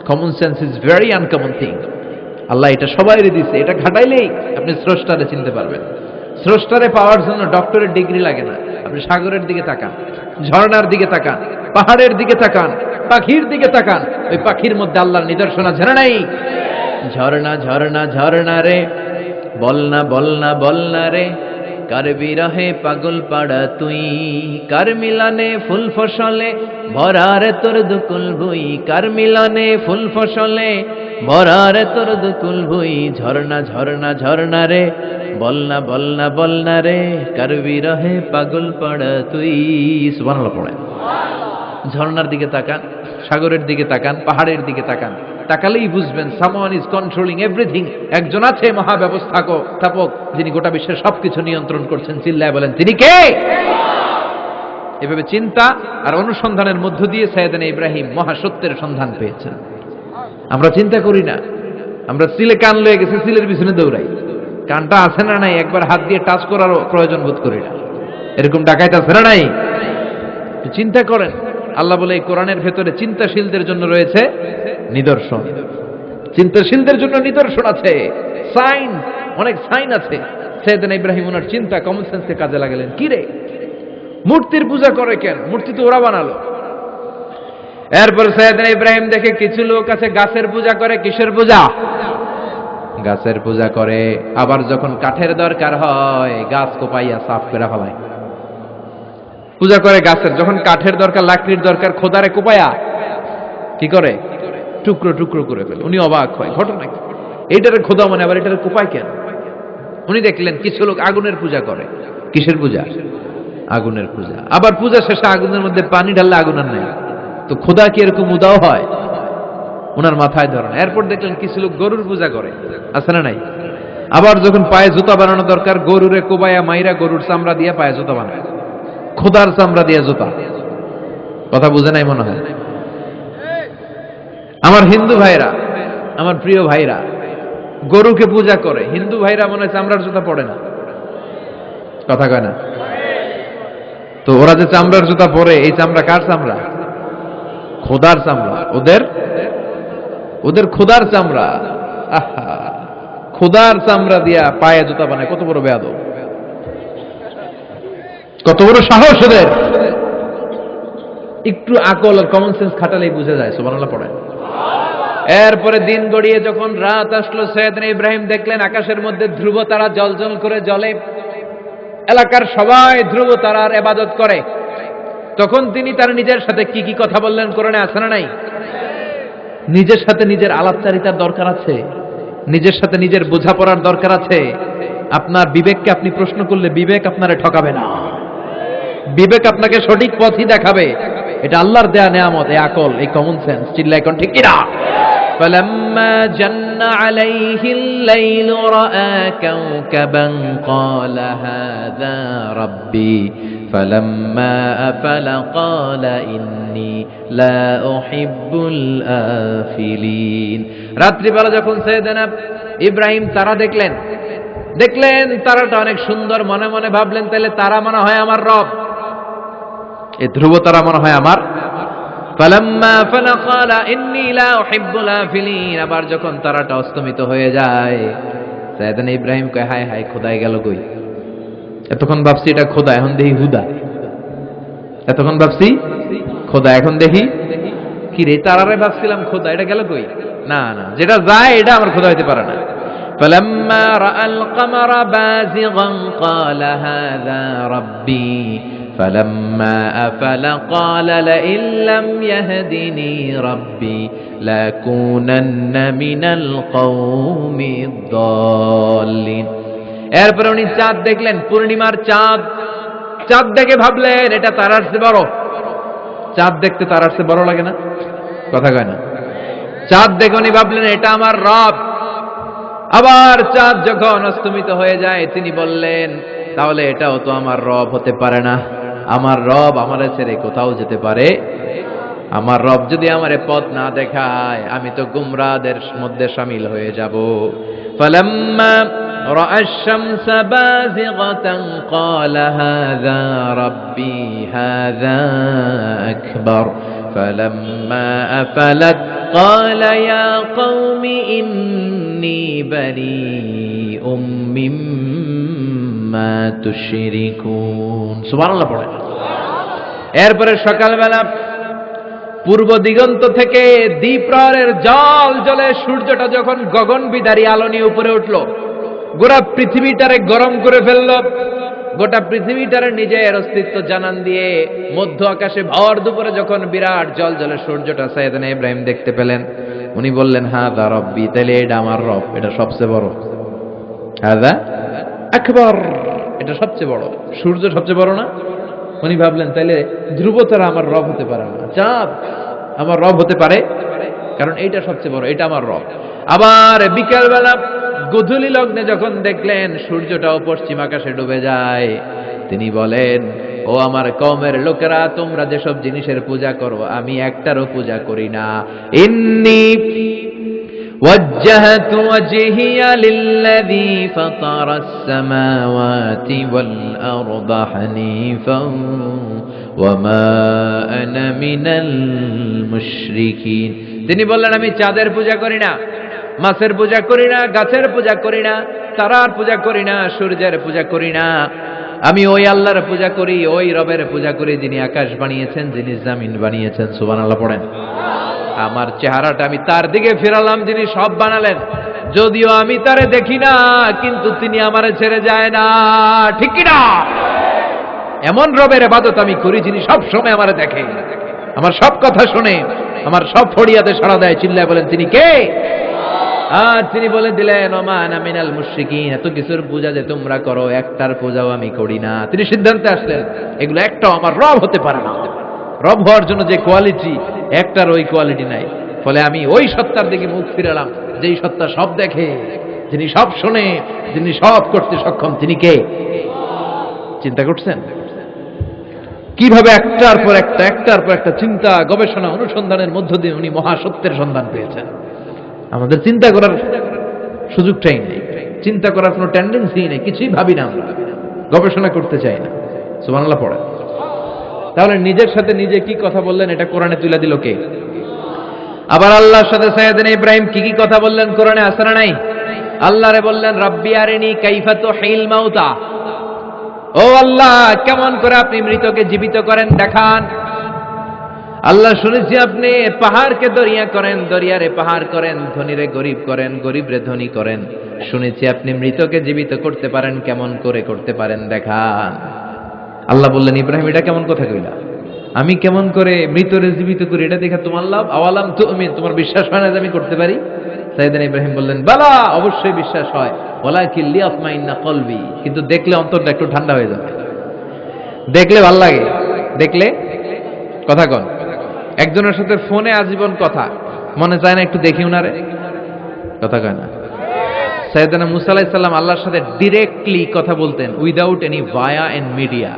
Common sense is very uncommon thing. আল্লাহ এটা সবাইরে দিছে, এটা খাটাইলেই আপনি স্রষ্টারে চিনতে পারবেন। স্রষ্টারে পাওয়ার জন্য ডক্টরের ডিগ্রি লাগে না। আপনি সাগরের দিকে তাকান, ঝর্ণার দিকে তাকান, পাহাড়ের দিকে তাকান, পাখির দিকে তাকান, ওই পাখির মধ্যে আল্লাহর নিদর্শন আছে না নাই? ঝর্ণা ঝর্ণা ঝর্ণা রে, বলনা বলনা বলনা রে, কার বিরহে পাগল পাড়া তুই, কার মিলনে ফুল ফসলে ভরারে তোর দুকুল ভুই, কার মিলনে ফুল ফসলে ভরারে তোর দুকুল ভুই, ঝর্ণা ঝর্ণা ঝর্ণা রে বলনা বলনা বলনা রে, কার বিরহে পাগল পাড়া তুই। সুবহানাল্লাহ পড়েন। ঝর্ণার দিকে তাকান, সাগরের দিকে তাকান, পাহাড়ের দিকে তাকান, তাকালেই বুঝবেন সামওয়ান ইজ কন্ট্রোলিং এভরিথিং। একজন আছে মহাব্যবস্থাপক, যিনি গোটা বিশ্বের সবকিছু নিয়ন্ত্রণ করছেন। চিল্লায় বলেন তিনি কে? এভাবে চিন্তা আর অনুসন্ধানের মধ্য দিয়ে সাইয়েদনা ইব্রাহিম মহাসত্যের সন্ধান পেয়েছেন। আমরা চিন্তা করি না, আমরা সিলে কান লয়ে গেছি, সিলের পিছনে দৌড়াই। কানটা আছে না নাই একবার হাত দিয়ে টাচ করার প্রয়োজন বোধ করি না। এরকম ডাকাইত আছে না নাই? চিন্তা করেন। আল্লাহ বলে এই কোরআনের ভেতরে চিন্তাশীলদের জন্য রয়েছে নিদর্শন। চিন্তাশীলদের জন্য নিদর্শন আছে, সাইন, অনেক সাইন আছে। সাইয়েদনা ইব্রাহিম ওনার চিন্তা, কমন সেন্সকে কাজে লাগালেন। কি রে, মূর্তির পূজা করে কেন? মূর্তি তো ওরা বানালো। এরপর সাইয়েদনা ইব্রাহিম দেখে কিছু লোক আছে গাছের পূজা করে। কিসের পূজা? গাছের পূজা করে। আবার যখন কাঠের দরকার হয় গাছ কোপাইয়া সাফ করে ফেলায়। পূজা করে গাছের, যখন কাঠের দরকার, লাকড়ির দরকার, খোদারে কোপায়া কি করে? টুকরো টুকরো করে ফেলে। উনি অবাক হয়, ঘটনা কি? এইটারে খোদা মানে আবার এটারে কোপায় কেন? উনি দেখলেন কিছু লোক আগুনের পূজা করে। কিসের পূজা? আগুনের পূজা। আবার পূজা শেষে আগুনের মধ্যে পানি ঢাললে আগুন আর নাই। তো খোদা কি এরকম উদাও হয়? ওনার মাথায় ধরেন। এরপর দেখলেন কিছু লোক গরুর পূজা করে। আছে না নাই? আবার যখন পায়ে জুতা বানানো দরকার, গরুরে কোবায়া মাইরা গরুর চামড়া দিয়ে পায়ে জুতা বানায়। খোদার চামড়া দিয়ে জুতা। কথা বুঝে নাই মনে হয়। আমার হিন্দু ভাইরা, আমার প্রিয় ভাইরা, গরুকে পূজা করে। হিন্দু ভাইরা মনে হয় চামড়ার জুতা পড়ে না। কথা কয় না? তো ওরা যে চামড়ার জুতা পরে, এই চামড়া কার চামড়া? খোদার চামড়া। ওদের খোদার চামড়া। আহা, খোদার চামড়া দিয়া পায়ে জুতা বানায়। কত বড় বেয়াদব, কত বড় সাহস ওদের! একটু আকল আর কমন সেন্স খাটালেই বুঝে যায়। সুবহানাল্লাহ পড়েন। এরপরে দিন গড়িয়ে যখন রাত আসলো, সাইয়েদনা ইব্রাহিম দেখলেন আকাশের মধ্যে ধ্রুব তারা জ্বলজ্বল করে জ্বলে। এলাকার সবাই ধ্রুব তারার ইবাদত করে। তখন তিনি তার নিজের সাথে কি কি কথা বললেন? কোরআনে আছে না নাই? নিজের সাথে নিজের আলাপচারিতার দরকার আছে, নিজের সাথে নিজের বোঝাপড়ার দরকার আছে। আপনার বিবেককে আপনি প্রশ্ন করলে বিবেক আপনারে ঠকাবে না, বিবেক আপনাকে সঠিক পথই দেখাবে। এটা আল্লাহর দেয়া নেয়ামত, এই আকল, এই কমন সেন্স। চিল্লায় কোন ঠিক কিনা? فلما جن عليه الليل رأى كوكبا قال هذا ربي فلما أفل قال إني لا أحب الآفلين। রাত্রিবেলা যখন সাইয়েদনা ইব্রাহিম তারা দেখলেন তারাটা অনেক সুন্দর। মনে মনে ভাবলেন তাহলে তারা মনে হয় আমার রব, এই ধ্রুব তারা মনে হয় আমার। ফালাম্মা ফালা ক্বালা ইন্নী লা উহিব্বুল আফিলিন। আবার যখন তারাটা অস্তমিত হয়ে যায়, সাইয়েদনা ইব্রাহিম কয় হায় হায়, খোদাই গেল কই? এতক্ষণ ভাবছি এটা খোদা, এখন দেখি হুদা। এতক্ষণ ভাবছি খোদা, এখন দেখি কি রে? তারারে ভাবছিলাম খোদা, এটা গেল কই? না না, যেটা যায় এটা আমার খোদা হইতে পারে না। فلما رأى القمر بازغا قال هذا ربي فلما أفل قال لئن لم يهدني ربي لأكونن من القوم الضالين। এরপর উনি চাঁদ দেখলেন, পূর্ণিমার চাঁদ। চাঁদ দেখে ভাবলেন এটা তারার চেয়ে বড়। চাঁদ দেখতে তারার চেয়ে বড় লাগে না? কথা কয় না? চাঁদ দেখে উনি ভাবলেন এটা আমার রব। আবার চাঁদ যখন অস্তমিত হয়ে যায়, তিনি বললেন তাহলে এটাও তো আমার রব হতে পারে না। আমার রব আমারে ছেড়ে কোথাও যেতে পারে? আমার রব যদি আমারে পথ না দেখায়, আমি তো গুমরাহদের মধ্যে শামিল হয়ে যাব। ফালাম্মা রাআ আশ-শামস বাযিগাতান ক্বালা হাযা রাব্বি হাযা আকবার فلما أفلت قال يا قوم إني بريء مما تشركون। সুবহানাল্লাহ পড়েন। এরপরে সকালবেলা পূর্ব দিগন্ত থেকে দ্বিপ্রহরের জল জ্বলে সূর্যটা যখন গগন বিদারী আলো নিয়ে উপরে উঠল, গোটা পৃথিবীটারে গরম করে ফেলল। গোটা পৃথিবীটার নিজের অস্তিত্ব জানান দিয়ে মধ্য আকাশে ভর দুপুরে যখন বিরাট জলজলে সূর্যটা সাইয়েদনা ইব্রাহিম দেখতে পেলেন, উনি বললেন হাযা রব্বি, তাইলে এটা আমার রব, এটা সবচেয়ে বড়। হাযা আকবার, এটা সবচেয়ে বড়। সূর্য সবচেয়ে বড় না? উনি ভাবলেন তাইলে ধ্রুব তারা আমার রব হতে পারে না, চাঁদ আমার রব হতে পারে, কারণ এইটা সবচেয়ে বড়, এটা আমার রব। আবার বিকেলবেলা গোধূলি লগ্নে যখন দেখলেন সূর্যটাও পশ্চিম আকাশে ডুবে যায়, তিনি বলেন, ও আমার কওমের লোকেরা, তোমরা যেসব জিনিসের পূজা করো আমি একটারও পূজা করি না। ইন্নী وجهت وجهي للذي فطر السماوات والأرض حنيفا وما أنا من المشركين। তিনি বললেন আমি চাঁদের পূজা করি না, মাছের পূজা করি না, গাছের পূজা করি না, তারার পূজা করি না, সূর্যের পূজা করি না। আমি ওই আল্লাহর পূজা করি, ওই রবের পূজা করি যিনি আকাশ বানিয়েছেন, যিনি জমিন বানিয়েছেন। সুবহানাল্লাহ পড়েন। আমার চেহারাটা আমি তার দিকে ফিরালাম যিনি সব বানালেন, যদিও আমি তারে দেখি না, কিন্তু তিনি আমারে ছেড়ে যায় না। ঠিক কি না? এমন রবের ইবাদত আমি করি যিনি সব সময় আমারে দেখে, আমার সব কথা শুনে, আমার সব ফড়িয়াতে সাড়া দেয়। চিল্লায় বলেন তিনি কে? আর তিনি বলে দিলেন ওমা আনা মিনাল মুশরিকিন, এত কিছুর পূজা যে তোমরা করো একটার পূজাও আমি করি না। তিনি সিদ্ধান্তে আসলেন এগুলো একটাও আমার রব হতে পারে না। রব হওয়ার জন্য যে কোয়ালিটি, একটার ওই কোয়ালিটি নাই। ফলে আমি ওই সত্তার দিকে মুখ ফিরালাম যেই সত্তা সব দেখে, যিনি সব শোনে, যিনি সব করতে সক্ষম। তিনি কে? চিন্তা করছেন কিভাবে একটার পর একটা, একটার পর একটা চিন্তা, গবেষণা, অনুসন্ধানের মধ্য দিয়ে উনি মহাসত্যের সন্ধান পেয়েছেন। আমাদের চিন্তা করার সুযোগটাই নেই, চিন্তা করার কোনো টেন্ডেন্সি নেই, কিছুই ভাবি না, আমরা গবেষণা করতে চাই না। সুবহানাল্লাহ পড়ে। তাহলে নিজের সাথে নিজে কি কথা বললেন এটা কোরআনে তুলে দিল কে? আবার আল্লাহর সাথে সাইয়েদনা ইব্রাহিম কি কি কথা বললেন কোরআনে আছে না নাই? আল্লাহরে বললেন রাব্বি আরিনি কাইফা তুহিল মাউতা, ও আল্লাহ কেমন করে আপনি মৃতকে জীবিত করেন দেখান। আল্লাহ শুনেছি আপনি পাহাড়কে দরিয়া করেন, দরিয়ারে পাহাড় করেন, ধনীরে গরিব করেন, গরিবরে ধনী করেন। শুনেছি আপনি মৃতকে জীবিত করতে পারেন, কেমন করে করতে পারেন দেখান। আল্লাহ বললেন ইব্রাহিম এটা কেমন কথা কইলা? আমি কেমন করে মৃতরে জীবিত করি এটা দেখা তোমার লাভ? আওয়ালাম তুমিন, তোমার বিশ্বাস হয় না যে আমি করতে পারি? সাইয়েদনা ইব্রাহিম বললেন বালা, অবশ্যই বিশ্বাস হয়, ওয়ালাকিন লিয়াতমাইন্না কলবি, কিন্তু দেখলে অন্তরটা একটু ঠান্ডা হয়ে যাবে, দেখলে ভাল লাগে, দেখলে কথা কন। একজনের সাথে ফোনে আজীবন কথা, মনে চায় না একটু দেখি উনারে? কথা কয় না। সাইয়েদনা মুসা আলাইহিস সালাম আল্লাহর সাথে ডিরেক্টলি কথা বলতেন, without any via and media,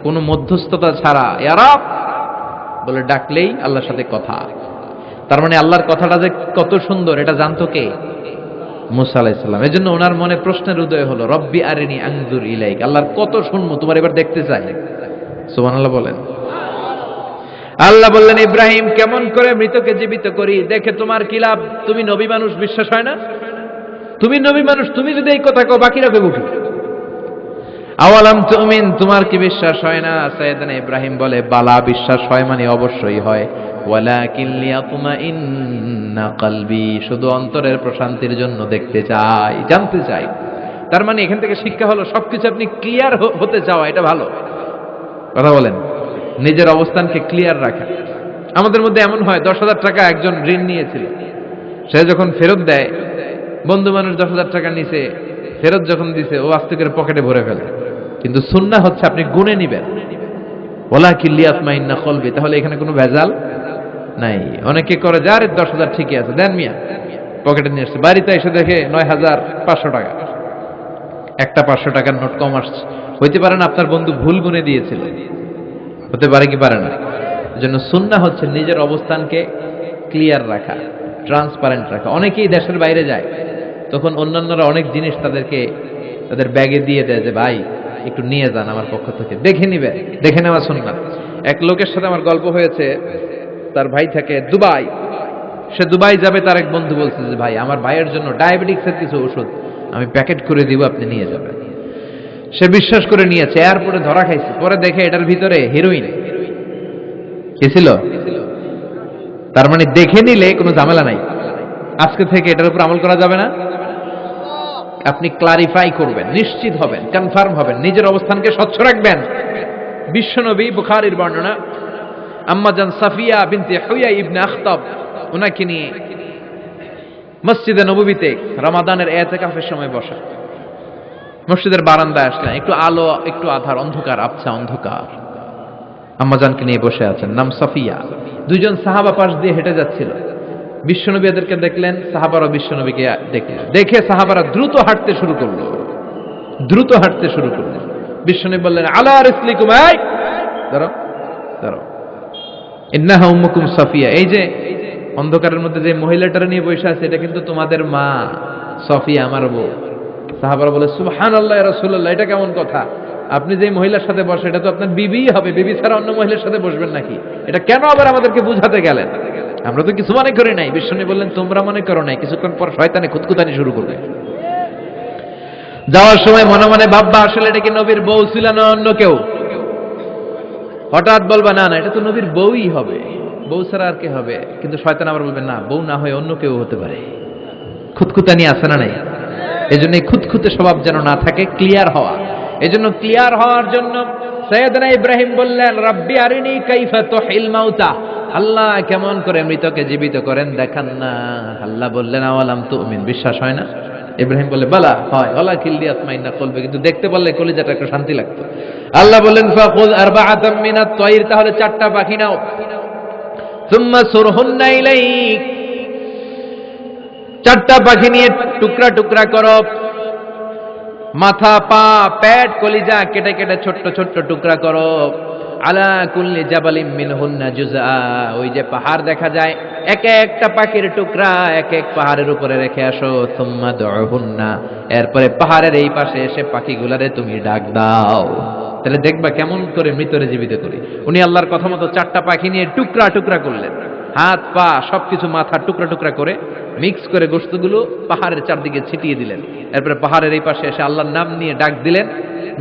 কোনো মধ্যস্থতা ছাড়া। ইয়া রব বলে ডাকলেই আল্লাহর সাথে কথা। তার মানে আল্লাহর কথাটা যে কত সুন্দর এটা জানতো কে? মুসা আলাইহিস সালাম। এজন্য ওনার মনে প্রশ্নের উদয় হলো, রব্বি আরিনি আনজুর ইলাইক, আল্লাহর কত শুনবো, তোমার এবার দেখতে চাই। সুবহানাল্লাহ বলেন। আল্লাহ বললেন ইব্রাহিম কেমন করে মৃতকে জীবিত করি, দেখে তোমার কি লাভ? তুমি নবী মানুষ, বিশ্বাস হয় না? তুমি নবী মানুষ, তুমি যদি এই কথা কও বাকিরা কইব কি? আওয়ালাম তুমিন, তোমার কি বিশ্বাস হয় না? সাইয়েদনা ইব্রাহিম বলে বালা, বিশ্বাস হয় মানে অবশ্যই হয়। ওয়ালাকিন লিয়াতমাইন্না কলবি, শুধু অন্তরের প্রশান্তির জন্য দেখতে চাই, জানতে চাই। তার মানে এখান থেকে শিক্ষা হলো সবকিছু আপনি ক্লিয়ার হতে চাওয়া, এটা ভালো কথা বলেন। নিজের অবস্থানকে ক্লিয়ার রাখা। আমাদের মধ্যে এমন হয় 10,000 টাকা একজন ঋণ নিয়েছিল, সে যখন ফেরত দেয়, বন্ধু মানুষ 10,000 টাকা নিছে, ফেরত যখন দিছে ও আস্তে করে পকেটে ভরে ফেলে। কিন্তু সুন্নাহ হচ্ছে আপনি গুনে নিবেন, ওয়ালাকিন লিয়াতমাইন্না কলবি, তাহলে এখানে কোনো ভেজাল নাই। অনেকে করে যে আরে 10,000 ঠিকই আছে, দেন মিয়া, পকেটে নিয়ে আসছে, বাড়িতে এসে দেখে 9,500 টাকা, একটা 500 টাকার নোট কম আসছে। হইতে পারে না আপনার বন্ধু ভুল গুনে দিয়েছিল, হতে পারে কি পারে না? এজন্য সুন্নাহ হচ্ছে নিজের অবস্থানকে ক্লিয়ার রাখা, ট্রান্সপারেন্ট রাখা। অনেকেই দেশের বাইরে যায়, তখন অন্যান্যরা অনেক জিনিস তাদেরকে তাদের ব্যাগে দিয়ে দেয় যে ভাই একটু নিয়ে যান আমার পক্ষ থেকে, দেখে নিবে, দেখে নেওয়া সুন্নাহ। এক লোকের সাথে আমার গল্প হয়েছে, তার ভাই থাকে দুবাই, সে দুবাই যাবে, তার এক বন্ধু বলছে যে ভাই আমার ভাইয়ের জন্য ডায়াবেটিক্সের কিছু ওষুধ আমি প্যাকেট করে দিব, আপনি নিয়ে যাবেন। সে বিশ্বাস করে নিয়েছে, এয়ারপোর্টে ধরা খাইছে, পরে দেখে এটার ভিতরে হেরোইন কি ছিল। তার মানে দেখে নিলে কোনো ঝামেলা নাই, আজকে থেকে এটার উপর আমল করা যাবে না। আপনি ক্লারিফাই করবেন, নিশ্চিত হবেন, কনফার্ম হবেন, নিজের অবস্থানকে স্বচ্ছ রাখবেন। বিশ্বনবী, বুখারীর বর্ণনা, আম্মাজান সাফিয়া বিনতে হুয়াই ইবনে আখতাব ওনাকে নিয়ে মসজিদে নববীতে রমাদানের ইতিকাফের সময় বসা। মসজিদের বারান্দায় আসলেন, একটু আলো, একটু আধার, অন্ধকার, আবছা অন্ধকার। আম্মাজানকে নিয়ে বসে আছেন, নাম সাফিয়া। দুইজন সাহাবা পাশ দিয়ে হেঁটে যাচ্ছিল। বিশ্বনবী এদেরকে দেখলেন, সাহাবারা বিশ্বনবীকে দেখলেন। দেখে সাহাবারা দ্রুত হাঁটতে শুরু করলো, দ্রুত হাঁটতে শুরু করলেন। বিশ্বনবী বললেন, আলা রিসলিকুম, এই দাঁড়াও দাঁড়াও, ইন্নাহা উম্মুকুম সাফিয়া। এই যে অন্ধকারের মধ্যে যে মহিলাটার নিয়ে বসে আছে, এটা কিন্তু তোমাদের মা সাফিয়া, আমার বউ। সাহাবারা বলে, সুবহানাল্লাহ ইয়া রাসূলুল্লাহ, এটা কেমন কথা? আপনি যে মহিলার সাথে বসে, এটা তো আপনার বিবিই হবে, বিবি ছাড়া অন্য মহিলার সাথে বসবেন নাকি? এটা কেন আবার আমাদেরকে বুঝাতে গেলেন? আমরা তো কিছু মনে করি নাই। বিশ্বনবী বললেন, তোমরা মনে করো নাই, কিছুক্ষণ পর শয়তানে খুঁতখুঁতানি শুরু করবে। যাওয়ার সময় মনে মনে ভাববা, আসলে এটা কি নবীর বউ ছিল না অন্য কেউ? হঠাৎ বলবা, না না, এটা তো নবীর বউই হবে, বউ ছাড়া আর কে হবে? কিন্তু শয়তান আবার বলবে, না, বউ না হয়ে অন্য কেউ হতে পারে। খুঁতখুঁতানি আছে না নাই? এজন্য খুঁতখুঁতে স্বভাব যেন না থাকে, ক্লিয়ার হওয়া। এজন্য ক্লিয়ার হওয়ার জন্য সাইয়েদনা ইব্রাহিম বললেন, রাব্বি আরিনি কাইফা তুহিল মাউতা, আল্লাহ কেমন করে মৃতকে জীবিত করেন দেখান না। আল্লাহ বললেন, আওয়ালাম তুমিন, বিশ্বাস হয় না? ইব্রাহিম বলে, বালা হয়, ওয়ালাকিন লিয়াতমাইন্না কলবি, কিন্তু দেখতে পারলে কলিজাটা একটু শান্তি লাগতো। আল্লাহ বললেন, ফাখুয আরবাআতাম মিনাত তায়র, তাহলে 4টা পাখি নাও, সুম্মা সুরহুন্না ইলাইক, 4টা পাখি নিয়ে টুকরা টুকরা করো, মাথা, পা, পেট, কলিজা কেটে কেটে ছোট্ট ছোট্ট টুকরা করো। আলা কুল্লি জাবালিম মিনহুন্না জুজআ, ওই যে পাহাড় দেখা যায়, এক একটা পাখির টুকরা এক এক পাহাড়ের উপরে রেখে আসো। সুম্মা দুহুন্না, এরপরে পাহাড়ের এই পাশে এসে পাখিগুলারে তুমি ডাক দাও, তাহলে দেখবা কেমন করে মৃতরে জীবিত করি। উনি আল্লাহর কথা মতো 4টা পাখি নিয়ে টুকরা টুকরা করলেন, হাত পা সবকিছু মাথা টুকরা টুকরা করে মিক্স করে গোশতগুলো পাহাড়ের চারদিকে ছিটিয়ে দিলেন। এরপরে পাহাড়ের এই পাশে এসে আল্লাহর নাম নিয়ে ডাক দিলেন,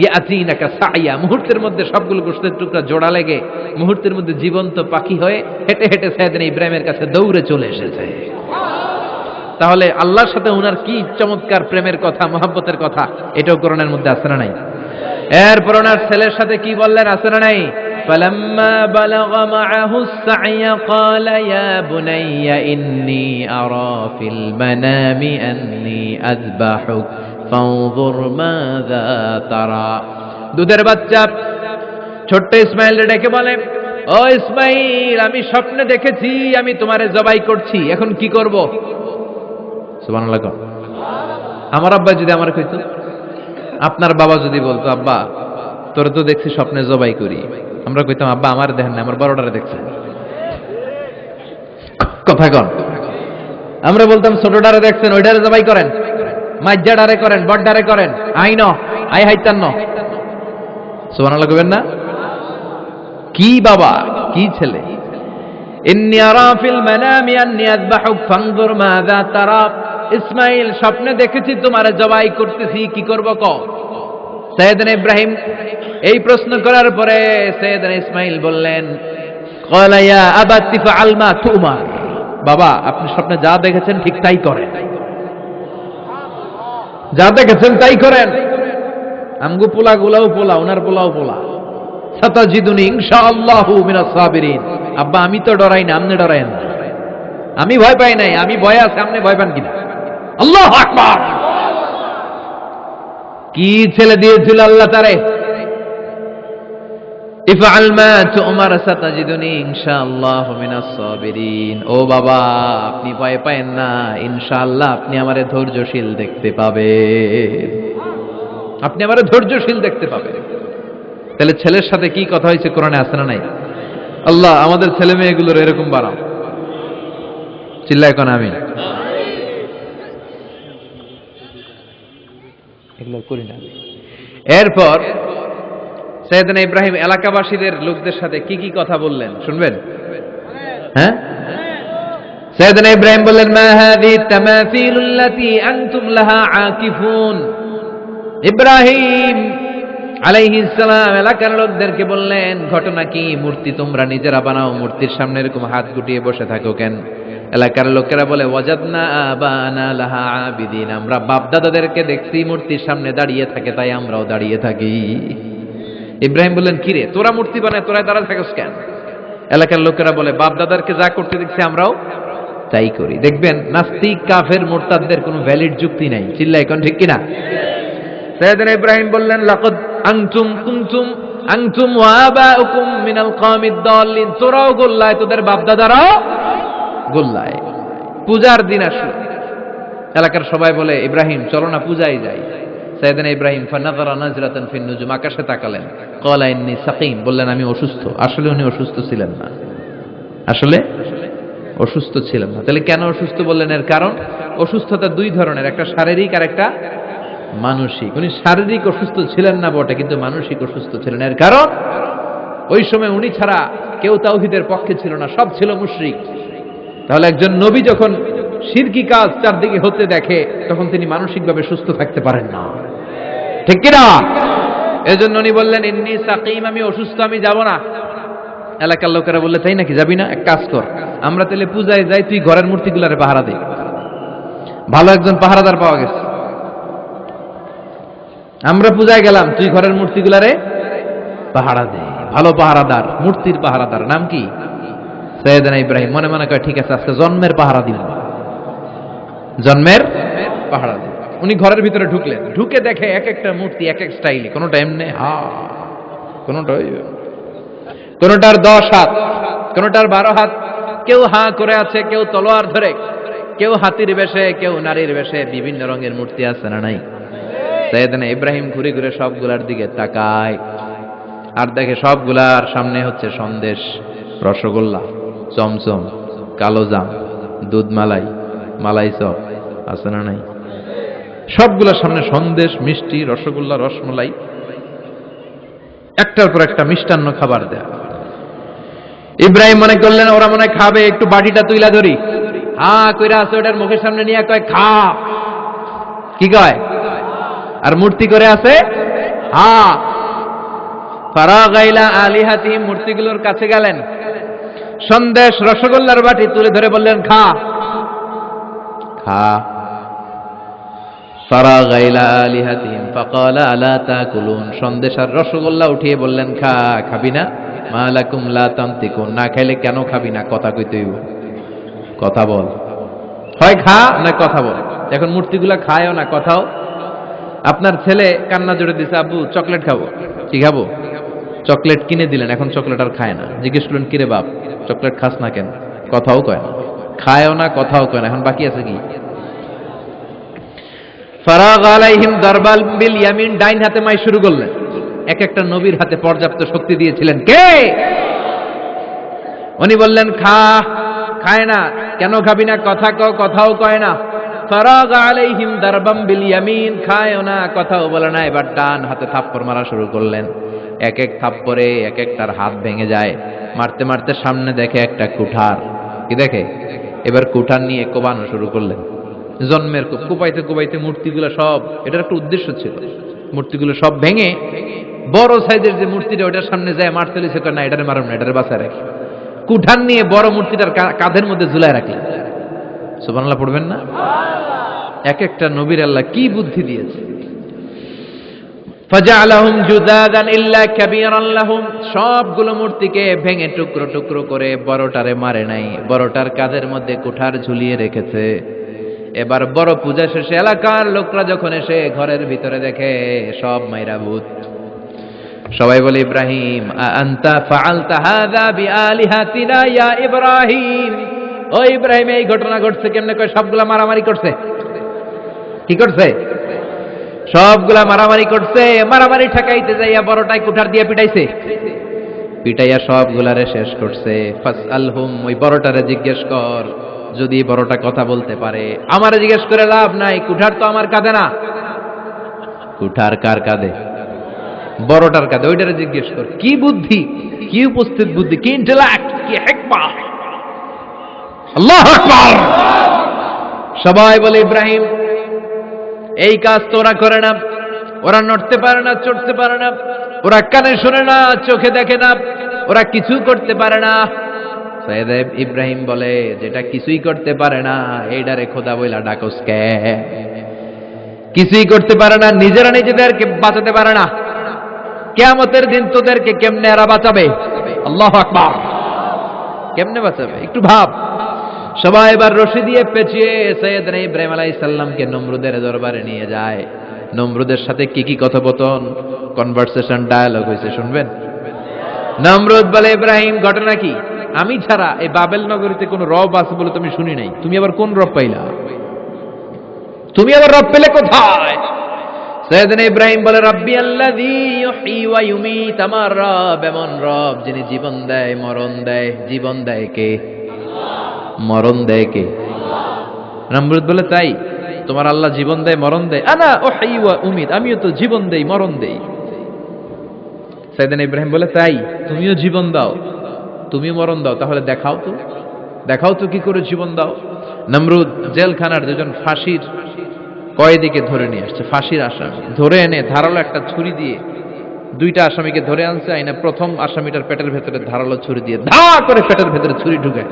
ইয়াতিনাকা সাইয়া, মুহূর্তের মধ্যে সবগুলো গোশতের টুকরা জোড়া লেগে মুহূর্তের মধ্যে জীবন্ত পাখি হয়ে হেঁটে হেঁটে সাইয়েদনা ইব্রাহিমের কাছে দৌড়ে চলে এসেছে। তাহলে আল্লাহর সাথে উনার কি চমৎকার প্রেমের কথা, মহব্বতের কথা, এটাও কোরআনের মধ্যে আছে না নাই? এরপর ওনার ছেলের সাথে কি বললেন, আছে না নাই? فلما بلغ معه السعي قال يا بني إني أرى في المنام أني أذبحك فانظر ماذا ترى। দুধের বাচ্চা ছোট্ট ইসমাইল ডেকে বলে, ও ইসমাইল, আমি স্বপ্নে দেখেছি আমি তোমারে জবাই করছি, এখন কি করব? সুবহানাল্লাহ। আমার আব্বা যদি আমার কইতো, আপনার বাবা যদি বলতো, আব্বা তোরে তো দেখছি স্বপ্নে জবাই করি, আমরা কইতাম, আব্বা আমার দেখেন না, আমার বড়টারে দেখছেন। কথা কন। আমরা বলতাম, ছোটটারে দেখছেন, ওইটারে জবাই করেন, মাইজ্জাডারে করেন, বড়ডারে করেন, আইন আই হাইতান ন। সুবহানাল্লাহ কইবেন না? কি বাবা, কি ছেলে। ইন্নী আরা ফিল মানামি আন্নী আযবাহুক ফানজুর মাযা তারা। ইসমাইল, স্বপ্নে দেখেছি তোমারে জবাই করতেছি, কি করব কও? সাইয়েদনা ইব্রাহিম এই প্রশ্ন করার পরে সাইয়েদনা ইসমাইল বললেন, ক্বালা ইয়া আবাতি ফাআল মা তুমার, বাবা আপনি স্বপ্নে যা দেখেছেন ঠিক তাই করেন, যা দেখেছেন তাই করেন। আমগো পোলা গুলাও পোলা, ওনার পোলাও পোলা। সাতাজিদুনি ইনশাআল্লাহু মিনাস সাবিরিন। আব্বা আমি তো ডরাই না, আপনি ডরায়েন না। আমি ভয় পাই নাই, আমি ভয় আছে, আপনি ভয় পান কিনা? আল্লাহু আকবার। কি ছেলে দিয়েছিল আল্লাহ তারে। ইফআল মা তুমার সাতাজিদুনি ইনশাআল্লাহু মিনাস সাবিরিন। ও বাবা, আপনি ভয় পায়েন না, ইনশাআল্লাহ আপনি আমারে ধৈর্যশীল দেখতে পাবেন, আপনি আমারে ধৈর্যশীল দেখতে পাবেন। তাহলে ছেলের সাথে কি কথা হয়েছে কোরআনে আছে না নাই? আল্লাহ আমাদের ছেলে মেয়েগুলোর এরকম বানাও। চিল্লায় কোন আমিন। এগুলো করি না। এরপর সাইয়েদনা ইব্রাহিম এলাকাবাসীদের লোকদের সাথে কি কি কথা বললেন শুনবেন? হ্যাঁ, সাইয়েদনা ইব্রাহিম বললেন, মা হাযিহি তামাসিলুল্লাতী আনতুম লাহা আকিফুন। ইব্রাহিম আলাইহিস সালাম এলাকার লোকদেরকে বললেন, ঘটনা কি? মূর্তি তোমরা নিজেরা বানাও, মূর্তির সামনে এরকম হাত গুটিয়ে বসে থাকো কেন? এলাকার লোকেরা বলে ওয়াজাদনা আবানা লাহা আবিদিন, আমরা বাপদাদাদেরকে দেখছি মূর্তির সামনে দাঁড়িয়ে থাকে, তাই আমরাও দাঁড়িয়ে থাকি। ইব্রাহিম বললেন, কিরে তোরা মূর্তি বানায় তোরা দাঁড়া থাকিস কেন? এলাকার লোকেরা বলে বাপদাদারকে যা করতে দেখছি আমরাও তাই করি। দেখবেন নাস্তিক কাফের মুরতাদদের কোনো ভ্যালিড যুক্তি নাই। চিল্লাই কোন ঠিক কিনা? সাইয়েদনা ইব্রাহিম বললেন, লাকাদ আনতুম কুনতুম আনতুম ওয়া আবাউকুম মিনাল কওমিদ দাল্লিন, তোরাও গোল্লায়, তোদের বাপদাদারাও গোল্লায়। পূজার দিন আসলো, এলাকার সবাই বলে ইব্রাহিম চলো না পূজায় যাই। সাইয়েদনা ইব্রাহিম ফানাযারা নাজরাতান ফিন নুজুম, আকাশে তাকালেন। ক্বালা ইন্নী সাকিম, বললেন আমি অসুস্থ। আসলে উনি অসুস্থ ছিলেন না, আসলে অসুস্থ ছিলেন না। তাহলে কেন অসুস্থ বললেন? এর কারণ অসুস্থতা দুই ধরনের, একটা শারীরিক আর একটা মানসিক। উনি শারীরিক অসুস্থ ছিলেন না বটে, কিন্তু মানসিক অসুস্থ ছিলেন। এর কারণ ওই সময় উনি ছাড়া কেউ তাওহীদের পক্ষে ছিল না, সব ছিল মুশরিক। তাহলে একজন নবী যখন শিরকি কাজ চারদিকে হতে দেখে, তখন তিনি মানসিকভাবে সুস্থ থাকতে পারেন না, ঠিক কিনা? এজন্য উনি বললেন ইন্নী সাকিম, আমি অসুস্থ, আমি যাব না। এলাকার লোকেরা বললে তাই নাকি, যাবি না? এক কাজ কর, আমরা তাহলে পূজায় যাই, তুই ঘরের মূর্তিগুলারে পাহারা দে। ভালো একজন পাহারাদার পাওয়া গেছে, আমরা পূজায় গেলাম, তুই ঘরের মূর্তিগুলারে পাহারা দে। ভালো পাহারাদার, মূর্তির পাহারাদার, নাম কি? সাইয়েদনা ইব্রাহিম মনে মনে কয় ঠিক আছে, আজকে জন্মের পাহারা দিব, জন্মের পাহারা দিব। উনি ঘরের ভিতরে ঢুকলেন, ঢুকে দেখে এক একটা মূর্তি এক এক স্টাইলে, কোনোটা এমনি কোনোটার 10 হাত, কোনোটার 12 হাত, কেউ হাঁ করে আছে, কেউ তলোয়ার ধরে, কেউ হাতির বেশে, কেউ নারীর বেশে, বিভিন্ন রঙের মূর্তি আছে না নাই? সাইয়েদনা ইব্রাহিম ঘুরে ঘুরে সবগুলার দিকে তাকায়, আর দেখে সবগুলার সামনে হচ্ছে সন্দেশ, রসগোল্লা, চমচম, কালোজাম, দুধ মালাই, মালাই চপ আছে না নাই? সবগুলার সামনে সন্দেশ, মিষ্টি, রসগোল্লা, রসমালাই, একটার পর একটা মিষ্টান্ন খাবার দেয়া। ইব্রাহিম মনে করলেন ওরা মনে খাবে, একটু বাটিটা তুইলা ধরি। হ্যাঁ কইরা আছে, ওটার মুখের সামনে নিয়ে কয় খা। কি কয়? আর মূর্তি করে আছে হ্যাঁ। ফারাগাইলা আলিহাতিহিম, মূর্তিগুলোর কাছে গেলেন, সন্দেশ রসগোল্লার বাটি তুলে ধরে বললেন খা খা। ফারাগাইলা আলিহাতিহিম ফাকালা আলা তাকুলুন, সন্দেশ আর রসগোল্লা উঠিয়ে বললেন খা, খাবি না? মালাকুম লা তানতিকুন, না খাইলে কেন খাবি না? কথা কইতে হইব, কথা বল, হয় খা না কথা বল। এখন মূর্তিগুলা খায়ও না, কথাও। আপনার ছেলে কান্না জোরে দিছে, আব্বু চকলেট খাবো। কি খাবো? চকলেট কিনে দিলেন, এখন চকলেট আর খায় না। জিজ্ঞেস করলেন কিরে বাপ চকলেট খাস না কেন? কথাও কয় না, খায়ও না, কথাও কয় না। এখন বাকি আছে কি? ফারাগ আলাইহিম দারবাল বিল ইয়ামিন, ডাইন হাতে মাই শুরু করলেন। এক একটা নবীর হাতে পর্যাপ্ত শক্তি দিয়েছিলেন কে? উনি বললেন খা, খায় না। কেন খাবি না? কথা কও, কথাও কয় না। ফারাগ আলাইহিম দারবাম বিল ইয়ামিন, খায়ও না, কথাও বলে না। এবার ডান হাতে থাপ্পড় মারা শুরু করলেন। এক এক থাপ্পড়ে এক একটার হাত ভেঙে যায়। মারতে মারতে সামনে দেখে একটা কুঠার। কি দেখে? এবার কুঠার নিয়ে কোবানো শুরু করলেন। জন্মের কোপাইতে কোপাইতে মূর্তিগুলো সব, এটার একটা উদ্দেশ্য ছিল, মূর্তিগুলো সব ভেঙে বড় সাইজের যে মূর্তিটা ওটার সামনে যায় মারতে লিছে, না এটারে মারুন না, এটারে বাঁচায় রাখি। কুঠার নিয়ে বড় মূর্তিটার কাঁধের মধ্যে ঝুলায় রাখলেন। সুবহানাল্লাহ পড়বেন না? এক একটা নবীর আল্লাহ কি বুদ্ধি দিয়েছে। ফাজআলাহুম জুদাদান ইল্লা কাবীরান লাহুম, সবগুলো মূর্তিকে ভেঙে টুকরো টুকরো করে বড়টারে মারে নাই, বড়টার কাঁধের মধ্যে কুঠার ঝুলিয়ে রেখেছে। এবার বড় পূজা শেষে এলাকার লোকরা যখন এসে ঘরের ভিতরে দেখে সব মাইরা ভূত। সবাই বলে ইব্রাহিম আনতা ফাআলতা হাযা বিআলিহাতিনা ইয়া ইব্রাহিম, ও ইব্রাহিম এই ঘটনা ঘটছে কেমনে? কয় সবগুলা মারামারি করছে। কি করছে? সবগুলা মারামারি করছে। মারামারি ঠেকাইতে যাইয়া বড়টাই কুঠার দিয়ে পিটাইছে, পিটাইয়া সবগুলারে শেষ করছে। ফাসআলহুম, ওই বড়টারে জিজ্ঞেস কর, যদি বড়টা কথা বলতে পারে। আমারে জিজ্ঞেস করে লাভ নাই, কুঠার তো আমার কাঁধে না। কুঠার কার কাঁধে? বড়টার কাঁধে। ওইটারে জিজ্ঞেস কর। কি বুদ্ধি, কি উপস্থিত বুদ্ধি, কি ইন্টেলেক্ট, কি হিকমা! আল্লাহু আকবার! সবাই বলে ইব্রাহিম এই কাজ তোরা করে না। ওরা নড়তে পারে না, চড়তে পারে না, ওরা কানে শোনে না, চোখে দেখে না, ওরা কিছু করতে পারে না। সৈয়দ ইব্রাহিম বলে, যেটা কিছুই করতে পারে না এইডারে খোদা বইলা ডাকস কে? কিছুই করতে পারে না, নিজেরা নিজেদেরকে বাঁচাতে পারে না, কিয়ামতের দিন তোদেরকে কেমনে এরা বাঁচাবে? আল্লাহু আকবার। কেমনে বাঁচাবে একটু ভাব। সবাই এবার রশি দিয়ে পেঁচিয়ে সৈয়দনা ইব্রাহিম আলাইহিস সালামকে নমরুদের দরবারে নিয়ে যায়। নমরুদের সাথে কি কি কথোপকথন, কনভারসেশন, ডায়ালগ হয়েছে শুনবেন। নমরুদ বলে, ইব্রাহিম ঘটনা কি? আমি ছাড়া এই বাবেল নগরীতে কোন রব আছে বলে তুমি শুনি নাই, তুমি আবার কোন রব পাইলা? তুমি আবার রব পেলে কোথায়? সৈয়দনা ইব্রাহিম বলে, রাব্বি আল্লাযী ইউহয়ী ওয়া ইউমীত, আমার রব এমন রব যিনি জীবন দেয় মরণ দেয়। জীবন দেয় কে? মরণ দেয় কে? নমরুদ বলে, তাই তোমার আল্লাহ জীবন দেয় মরণ দেয়? আনা উহয়ী ওয়া উমীত, আমিও তো জীবন দেই মরণ দেই। সৈয়দনা ইব্রাহিম বলে, তাই তুমিও জীবন দাও তুমিও মরণ দাও, তাহলে দেখাও তো, দেখাও তো কি করে জীবন দাও। নমরুদ জেলখানার দুজন ফাঁসির কয়েদিকে ধরে নিয়ে আসছে, ফাঁসির আসামি ধরে এনে ধারালো একটা ছুরি দিয়ে দুইটা আসামিকে ধরে আনছে। আইনা প্রথম আসামিটার পেটের ভেতরে ধারালো ছুরি দিয়ে ধা করে পেটের ভেতরে ছুরি ঢুকায়,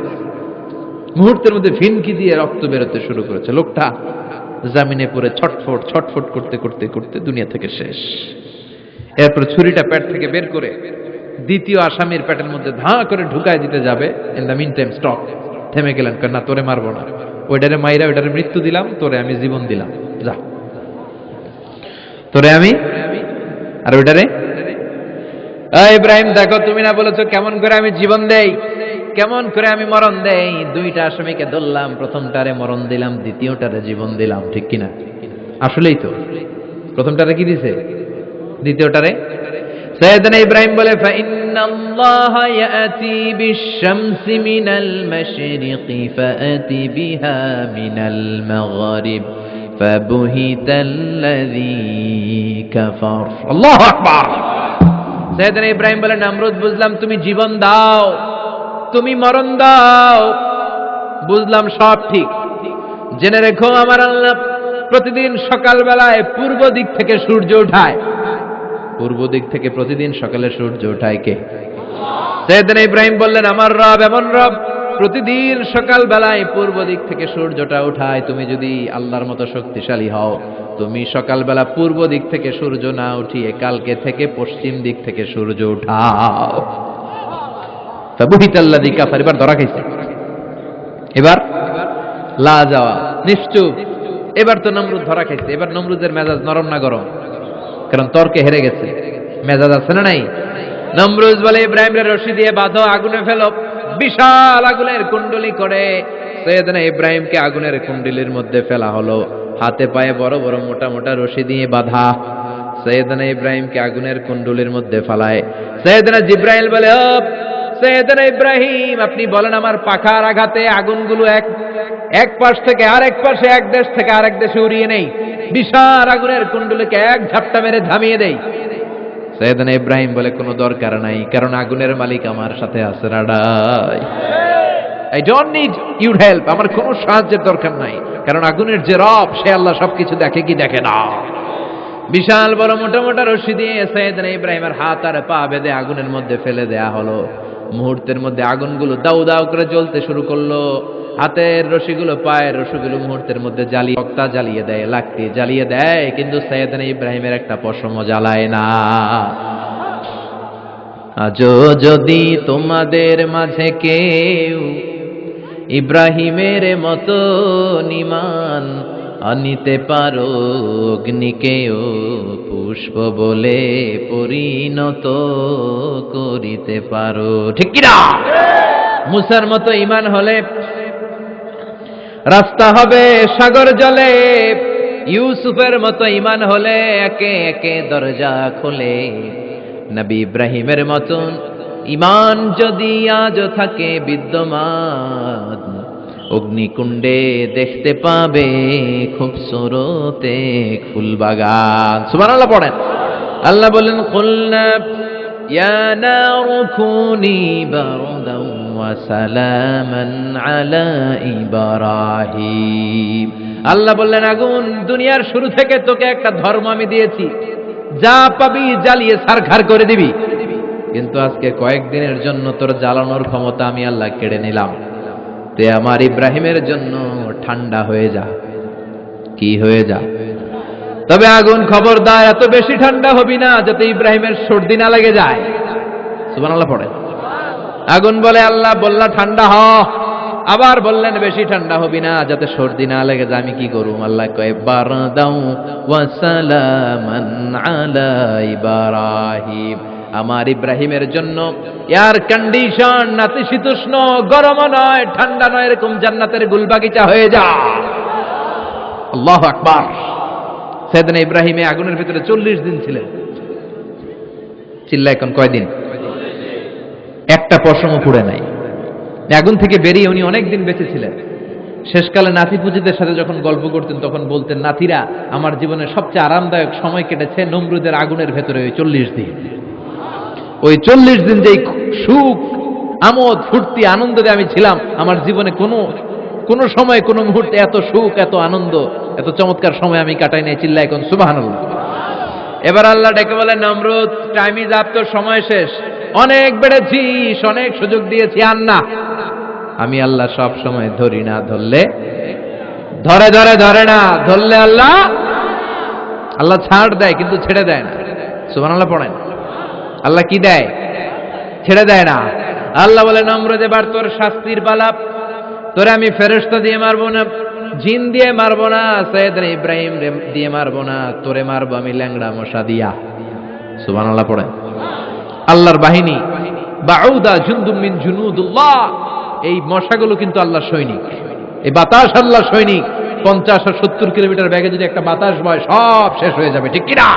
মুহূর্তের মধ্যে ফিনকি দিয়ে রক্ত বেরোতে শুরু করেছে। লোকটা জামিনে পড়ে ছটফট ছটফট করতে করতে করতে দুনিয়া থেকে শেষ। এরপর ছুরিটা পেট থেকে বের করে দ্বিতীয় আসামির পেটের মধ্যে ধা করে ঢুকায় দিতে যাবে। In the meantime stop, থেমে গেলেন, না তোরে মারবো না, ওইটারে মাইরা ওইটারে মৃত্যু দিলাম, তোরে আমি জীবন দিলাম, যা তোরে আমি, আর ওইটারে ইব্রাহিম দেখো তুমি না বলেছো কেমন করে আমি জীবন দেই, কেমন করে আমি মরণ দেই। দুইটা আসামিকে ধরলাম, প্রথমটারে মরণ দিলাম, দ্বিতীয়টারে জীবন দিলাম, ঠিক কিনা? আসলেই তো প্রথমটারে কি দিছে, দ্বিতীয়টারে। সৈয়দনা ইব্রাহিম বলে, ফাইন্নাল্লাহা ইয়াতি বিশ-শামসি মিনাল মাশরিকি ফাআতি বিহা মিনাল মাগরিব ফাবুহিতাল্লাযী কাফার। আল্লাহু আকবার। সৈয়দনা ইব্রাহিম বলে, নমরুদ বুঝলাম তুমি জীবন দাও, তুমি মরণ দাও, বুঝলাম সব ঠিক। জেনে রেখো আমার আল্লাহ প্রতিদিন সকাল বেলায় পূর্ব দিক থেকে সূর্য ওঠায়। পূর্ব দিক থেকে প্রতিদিন সকালে সূর্য ওঠায় কে? সৈয়দনা ইব্রাহিম বললেন, আমার রব এমন রব প্রতিদিন সকাল বেলায় পূর্ব দিক থেকে সূর্যটা ওঠায়। তুমি যদি আল্লাহর মতো শক্তিশালী হও, তুমি সকালবেলা পূর্ব দিক থেকে সূর্য না উঠিয়ে কালকে থেকে পশ্চিম দিক থেকে সূর্য উঠাও। ফাবুহিতাল্লাযী কাফার। এবার ধরা খাইছে, এবার লা যাওয়া নিশ্চুপ। এবার তো নমরুদ ধরা খাইছে। এবার নমরুদের মেজাজ নরম না গরম? কারণ তর্কে হেরে গেছে, মেজাজ আছে না নাই? নমরুদ বলে, ইব্রাহিম রে রশি দিয়ে বাঁধো, আগুনে ফেলো। বিশাল আগুনের কুণ্ডলি করে সৈয়দনা ইব্রাহিমকে আগুনের কুণ্ডলির মধ্যে ফেলা হলো। হাতে পায়ে বড় বড় মোটা মোটা রশি দিয়ে বাঁধা সৈয়দনা ইব্রাহিমকে আগুনের কুণ্ডলির মধ্যে ফেলায়। সৈয়দনা জিব্রাইল বলে, ও সৈয়দনা ইব্রাহিম, আপনি বলেন আমার পাখার আঘাতে আগুনগুলো এক পাশ থেকে আরেক পাশে, এক দেশ থেকে আরেক দেশে উড়িয়ে নেই, বিশাল আগুনের কুণ্ডলিকে এক ঝাপটা মেরে থামিয়ে দেই। সৈয়দনা ইব্রাহিম বলে, কোনো দরকার নাই, কারণ আগুনের মালিক আমার সাথে আছে। রাডাই, I don't need your help, আমার কোনো সাহায্যের দরকার নাই, কারণ আগুনের যে রব সে আল্লাহ সবকিছু দেখে কি দেখে না। বিশাল বড় মোটা মোটা রশি দিয়ে সৈয়দনা ইব্রাহিমের হাত আর পা বেঁধে আগুনের মধ্যে ফেলে দেয়া হলো। মুহূর্তের মধ্যে আগুনগুলো দাউ দাউ করে জ্বলতে শুরু করলো। হাতের রশিগুলো পায়ের রশিগুলো মুহূর্তের মধ্যে জ্বালিয়ে তক্তা জ্বালিয়ে দেয়, লাকড়ি জ্বালিয়ে দেয়, কিন্তু সৈয়দনা ইব্রাহিমের একটা পশমও জ্বালায় না। আজও যদি তোমাদের মাঝে কেউ ইব্রাহিমের মতো ঈমান আনিতে পারো, অগ্নিকেও পুষ্প বলে পরিণত করিতে পারো, ঠিক কিনা? মুসার মতো ঈমান হলে রাস্তা হবে সাগর জলে, ইউসুফের মতো ঈমান হলে একে একে দরজা খোলে। নবী ইব্রাহিমের মতন ঈমান যদি আজও থাকে বিদ্যমান, অগ্নিকুণ্ডে দেখতে পাবে খুবসুরতে ফুলবাগান। সুবহানাল্লাহ পড়েন। আল্লাহ বলেন, কুলনা ইয়া নারু কুনি বারদান ওয়া সালামান আলা ইব্রাহিম। আল্লাহ বললেন, আগুন, দুনিয়ার শুরু থেকে তোকে একটা ধর্ম আমি দিয়েছি, যা পাবি জ্বালিয়ে ছারখার করে দিবি। কিন্তু আজকে কয়েকদিনের জন্য তোর জ্বালানোর ক্ষমতা আমি আল্লাহ কেড়ে নিলাম। তে আমার ইব্রাহিমের জন্য ঠান্ডা হয়ে যা। কি হয়ে যা? তবে আগুন খবরদার এত বেশি ঠান্ডা হবি না যাতে ইব্রাহিমের সর্দি না লেগে যায়। সুবহানাল্লাহ পড়ে। আগুন বলে আল্লাহ বললা ঠান্ডা হ, আবার বললেন বেশি ঠান্ডা হবি না যাতে সর্দি না লেগে যায়। আমি কি করুম? আল্লাহ কয় বারদাউ ওয়া সালামান আলা ইব্রাহিম। আমার ইব্রাহিমের জন্য এয়ার কন্ডিশন, নাতিশীতোষ্ণ, গরম নয় ঠান্ডা নয়, এরকম জান্নাতের গুলবাগিচা হয়ে যা। আল্লাহু আকবার। সাইয়েদনা ইব্রাহিম আগুনের ভিতরে 40 দিন ছিলেন। চিল্লা এখন কয়দিন? একটা পশমও পুড়ে নাই। আগুন থেকে বেরিয়ে উনি অনেক দিন বেঁচে ছিলেন। শেষকালে নাতি পুজিদের সাথে যখন গল্প করতেন তখন বলতেন, নাতিরা আমার জীবনের সবচেয়ে আরামদায়ক সময় কেটেছে নমরুদের আগুনের ভেতরে ওই 40 দিন। ওই 40 দিন যেই সুখ, আমোদ, ফুর্তি, আনন্দে আমি ছিলাম, আমার জীবনে কোনো সময় কোনো মুহূর্তে এত সুখ, এত আনন্দ, এত চমৎকার সময় আমি কাটাই নাই। চিল্লা এখন সুবহানাল্লাহ। এবার আল্লাহ ডেকে বলে, নমরুদ টাইম ইজ আপ, তোর সময় শেষ। অনেক বেড়েছিস, অনেক সুযোগ দিয়েছি, আর না। আমি আল্লাহ সব সময় ধরি না, ধরলে ধরে না, ধরলে আল্লাহ ছাড় দেয় কিন্তু ছেড়ে দেয় না। সুবহানাল্লাহ পড়েন। আল্লাহ কি দেয়? ছেড়ে দেয় না। আল্লাহ বলে, নমরুদ এবার তোর শাস্তির পালা। তোরে আমি ফেরেশতা দিয়ে মারবো না, জিন দিয়ে মারবো না, সাইয়েদনা ইব্রাহিম দিয়ে মারবো না, তোরে মারবো আমি ল্যাংড়া মশা দিয়া। সুবহানাল্লাহ পড়েন। আল্লাহর বাহিনী, বাউদা জুনদুম মিন জুনুদুল্লাহ, এই মশাগুলো কিন্তু আল্লাহর সৈনিক। এই বাতাস আল্লাহর সৈনিক। 50 আর 70 কিলোমিটার বেগে যদি একটা বাতাস বয় সব শেষ হয়ে যাবে, ঠিক কিনা?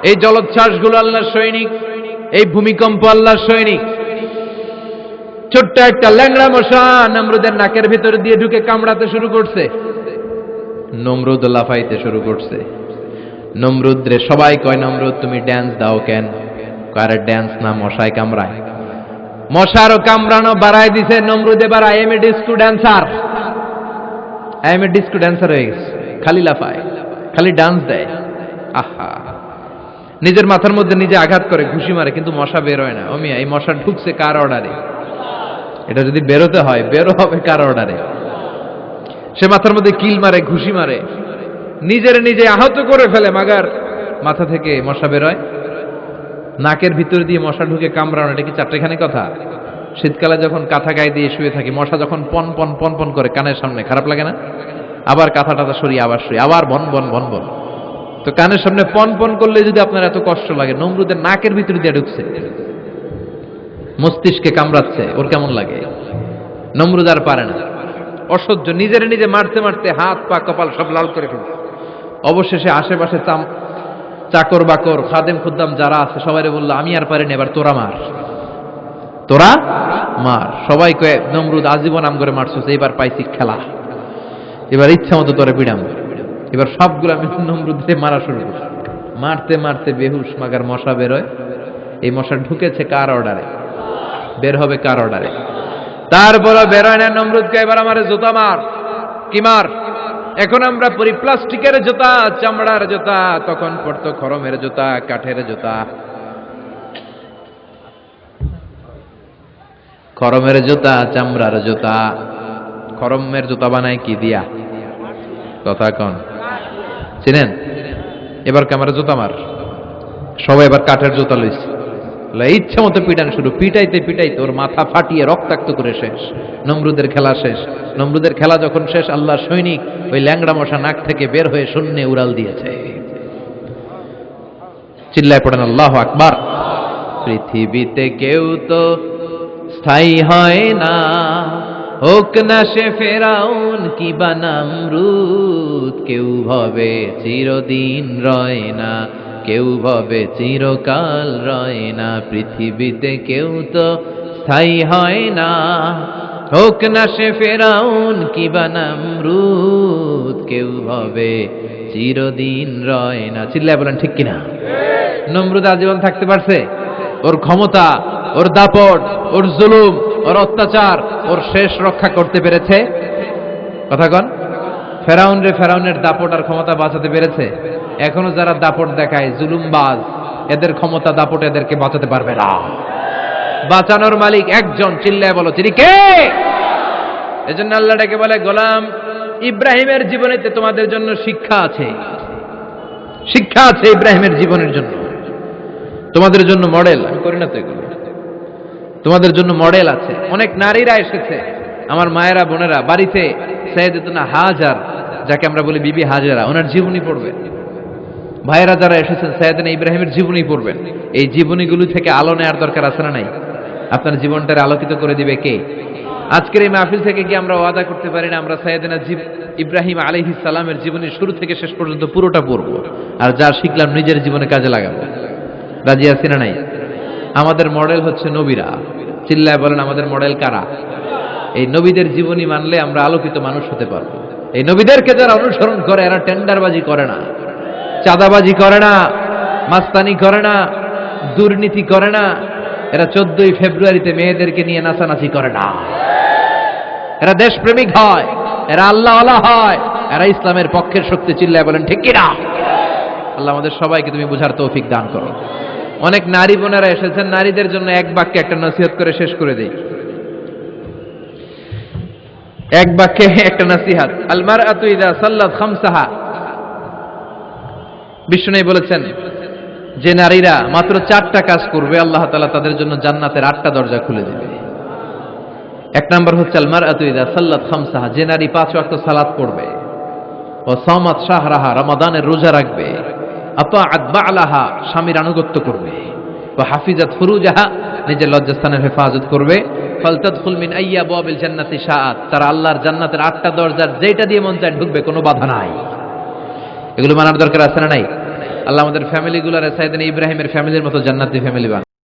এই জলোচ্ছ্বাসগুলো আল্লাহর সৈনিক, এই ভূমিকম্প আল্লাহর সৈনিক। ছোট্ট একটা ল্যাংড়া মশা নমরুদের নাকের ভিতর দিয়ে ঢুকে কামড়াতে শুরু করছে। নমরুদ লাফাইতে শুরু করছে। নমরুদ রে সবাই কয়, নমরুদ তুমি ড্যান্স দাও কেন? কারে ড্যান্স না, মশায় কামড়ায়। মশারও কামড়ানো বাড়াই দিছে নমরুদ। এবার I M A disco dancer, হয়ে গেছে। খালি লাফায়, খালি ডান্স দেয়। আহা, নিজের মাথার মধ্যে নিজে আঘাত করে, ঘুষি মারে, কিন্তু মশা বের হয় না। অমিয়া, এই মশা ঢুকছে কার অর্ডারে? এটা যদি বেরোতে হয়, বেরো হবে কার অর্ডারে? সে মাথার মধ্যে কিল মারে, ঘুষি মারে, নিজের নিজে আহত করে ফেলে, মাগার মাথা থেকে মশা বের হয়। নাকের ভিতর দিয়ে মশা ঢুকে কামড়ানো, এটা কি চারটেখানি কথা? শীতকালে যখন কাঁথা গায়ে দিয়ে শুয়ে থাকি, মশা যখন পন পন পন পন করে কানের সামনে, খারাপ লাগে না? আবার কাঁথা টাথা সরিয়ে আবার শুয়ে, আবার বন বন বন বন। তো কানের সামনে পন পন করলে যদি আপনার এত কষ্ট লাগে, নমরুদের নাকের ভিতর দিয়ে ঢুকছে, মস্তিষ্কে কামড়াচ্ছে, ওর কেমন লাগে? নমরুদ আর পারে না, অসহ্য। নিজের নিজে মারতে মারতে হাত পা কপাল সব লাল করে ফেলছে। অবশেষে আশেপাশে চাকর বাকর, খাদেম খুদ্দাম যারা আছে সবাই বললো, আমি আর পারিনি, এবার তোরা মার, তোরা মার। সবাই কয়ে, নমরুদ আজীবন আম করে মারছো, এবার পাইছি খেলা, এবার ইচ্ছা মতো তোরে পিড়াম। এবার সবগুলো আমি নমরুদে মারা শুরু করছি। মারতে মারতে বেহুশ, মাগার মশা বেরোয়। এই মশা ঢুকেছে কার অর্ডারে? বের হবে কার অর্ডারে? তারপরে বেরোয় না। নমরুদকে এবার আমার জুতা মার। কি মার? এখন আমরা পরি প্লাস্টিকের জুতা, চামড়ার জুতা, তখন পড়তো খরমের জুতা, কাঠের জুতা। খরমের জুতা, চামড়ার জুতা। খরমের জুতা বানায় কি দিয়া? কথা কন, চিনেন? এবার ক্যামেরা জুতা মার। সবাই এবার কাঠের জুতা লইছে, ইচ্ছা মতো পিটান শুরু। পিটাইতে পিটাইতে ওর মাথা ফাটিয়ে রক্তাক্ত করে শেষ। নমরুদের খেলা শেষ। নমরুদের খেলা যখন শেষ, আল্লাহর সৈনিক ওই ল্যাংড়া মশা নাক থেকে বের হয়ে শূন্যে উড়াল দিয়েছে। চিল্লায় পড়েন আল্লাহু আকবার। পৃথিবীতে কেউ তো স্থায়ী হয় না, হোক না সে ফেরাউন কিবা নমরুদ। কেউ ভাবে চিরদিন রয় না, কেউ ভাবে চিরকাল রয় না। পৃথিবীতে কেউ তো স্থায়ী হয় না, হোক না সে ফেরাউন কিবা নমরুদ। কেউ ভাবে চিরদিন রয় না। চিল্লায় বলেন ঠিক কিনা? নমরুদ আজীবন থাকতে পারছে? ওর ক্ষমতা, ওর দাপট, ওর জুলুম, ওর অত্যাচার, ওর শেষ রক্ষা করতে পেরেছে? কথা কন। ফেরাউন রে ফেরাউনের দাপট আর ক্ষমতা বাঁচাতে পেরেছে? এখনো যারা দাপট দেখায়, জুলুমবাজ, এদের ক্ষমতা দাপট এদেরকে বাঁচাতে পারবে না। বাঁচানোর মালিক একজন, চিল্লায় বলো তিনি কে? এজন্য আল্লাহ ডেকে বলে, গোলাম ইব্রাহিমের জীবনেতে তোমাদের জন্য শিক্ষা আছে, শিক্ষা আছে ইব্রাহিমের জীবনের জন্য, তোমাদের জন্য মডেল। আমি করি না তো এগুলো, তোমাদের জন্য মডেল আছে। অনেক নারীরা এসেছে, আমার মায়েরা বোনেরা, বাড়িতে সাইয়েদাতুনা হাজার, যাকে আমরা বলি বিবি হাজেরা, ওনার জীবনী পড়বেন। ভাইয়েরা যারা এসেছেন সাইয়েদনা ইব্রাহিমের জীবনী পড়বেন। এই জীবনীগুলো থেকে আলো নেওয়ার দরকার আছে না নাই? আপনার জীবনটারে আলোকিত করে দিবে কে? আজকের এই মাহফিল থেকে কি আমরা ওয়াদা করতে পারি না আমরা সাইয়েদনা ইব্রাহিম আলাইহিস সালামের জীবনী শুরু থেকে শেষ পর্যন্ত পুরোটা পড়বো, আর যা শিখলাম নিজের জীবনে কাজে লাগাবো? রাজি আছি না নাই? আমাদের মডেল হচ্ছে নবীরা। চিল্লায় বলেন, আমাদের মডেল কারা? এই নবীদের জীবনী মানলে আমরা আলোকিত মানুষ হতে পারবো। এই নবীদেরকে যারা অনুসরণ করে, এরা টেন্ডারবাজি করে না, চাঁদাবাজি করে না, মাস্তানি করে না, দুর্নীতি করে না, এরা 14ই ফেব্রুয়ারিতে মেয়েদেরকে নিয়ে নাচানাচি করে না, এরা দেশপ্রেমিক হয়, এরা আল্লাহওয়ালা হয়, এরা ইসলামের পক্ষের শক্তি। চিল্লায় বলেন ঠিক কিনা? আল্লাহ আমাদের সবাইকে তুমি বুঝার তৌফিক দান করো। অনেক নারী বোনেরা এসেছেন, নারীদের জন্য এক বাক্যে একটা নসিহত করে শেষ করে দেই। এক বাক্যে একটা নসিহত। আল মারআতু ইযা সাল্লাত খামসাহা, বিষ্ণু বলেছেন যে নারীরা মাত্র 4টা কাজ করবে, আল্লাহ তাআলা তাদের জন্য জান্নাতের 8টা দরজা খুলে দিবে। এক নাম্বার হচ্ছে আল মারআতু ইযা সাল্লাত খামসাহা, যে নারী 5 ওয়াক্ত সালাত পড়বে, ও সামাত শাহরাহা, রমাদানের রোজা রাখবে, আতাআত বা'লাহা, স্বামীর আনুগত্য করবে, ওয়া হাফিজাত ফুরুজাহা, নিজের লজ্জাস্থানের হেফাজত করবে, ফালতাদখুল মিন আইয়াবিল জান্নাতি শাআত, তারা আল্লাহর জান্নাতের 8টা দরজার যেটা দিয়ে মন চায় ঢুকবে, কোনো বাধা নাই। এগুলো মানার দরকার আছে না নাই? আল্লাহ আমাদের ফ্যামিলিগুলোর সাইয়েদনা ইব্রাহিমের ফ্যামিলির মতো জান্নাতি ফ্যামিলি বানান।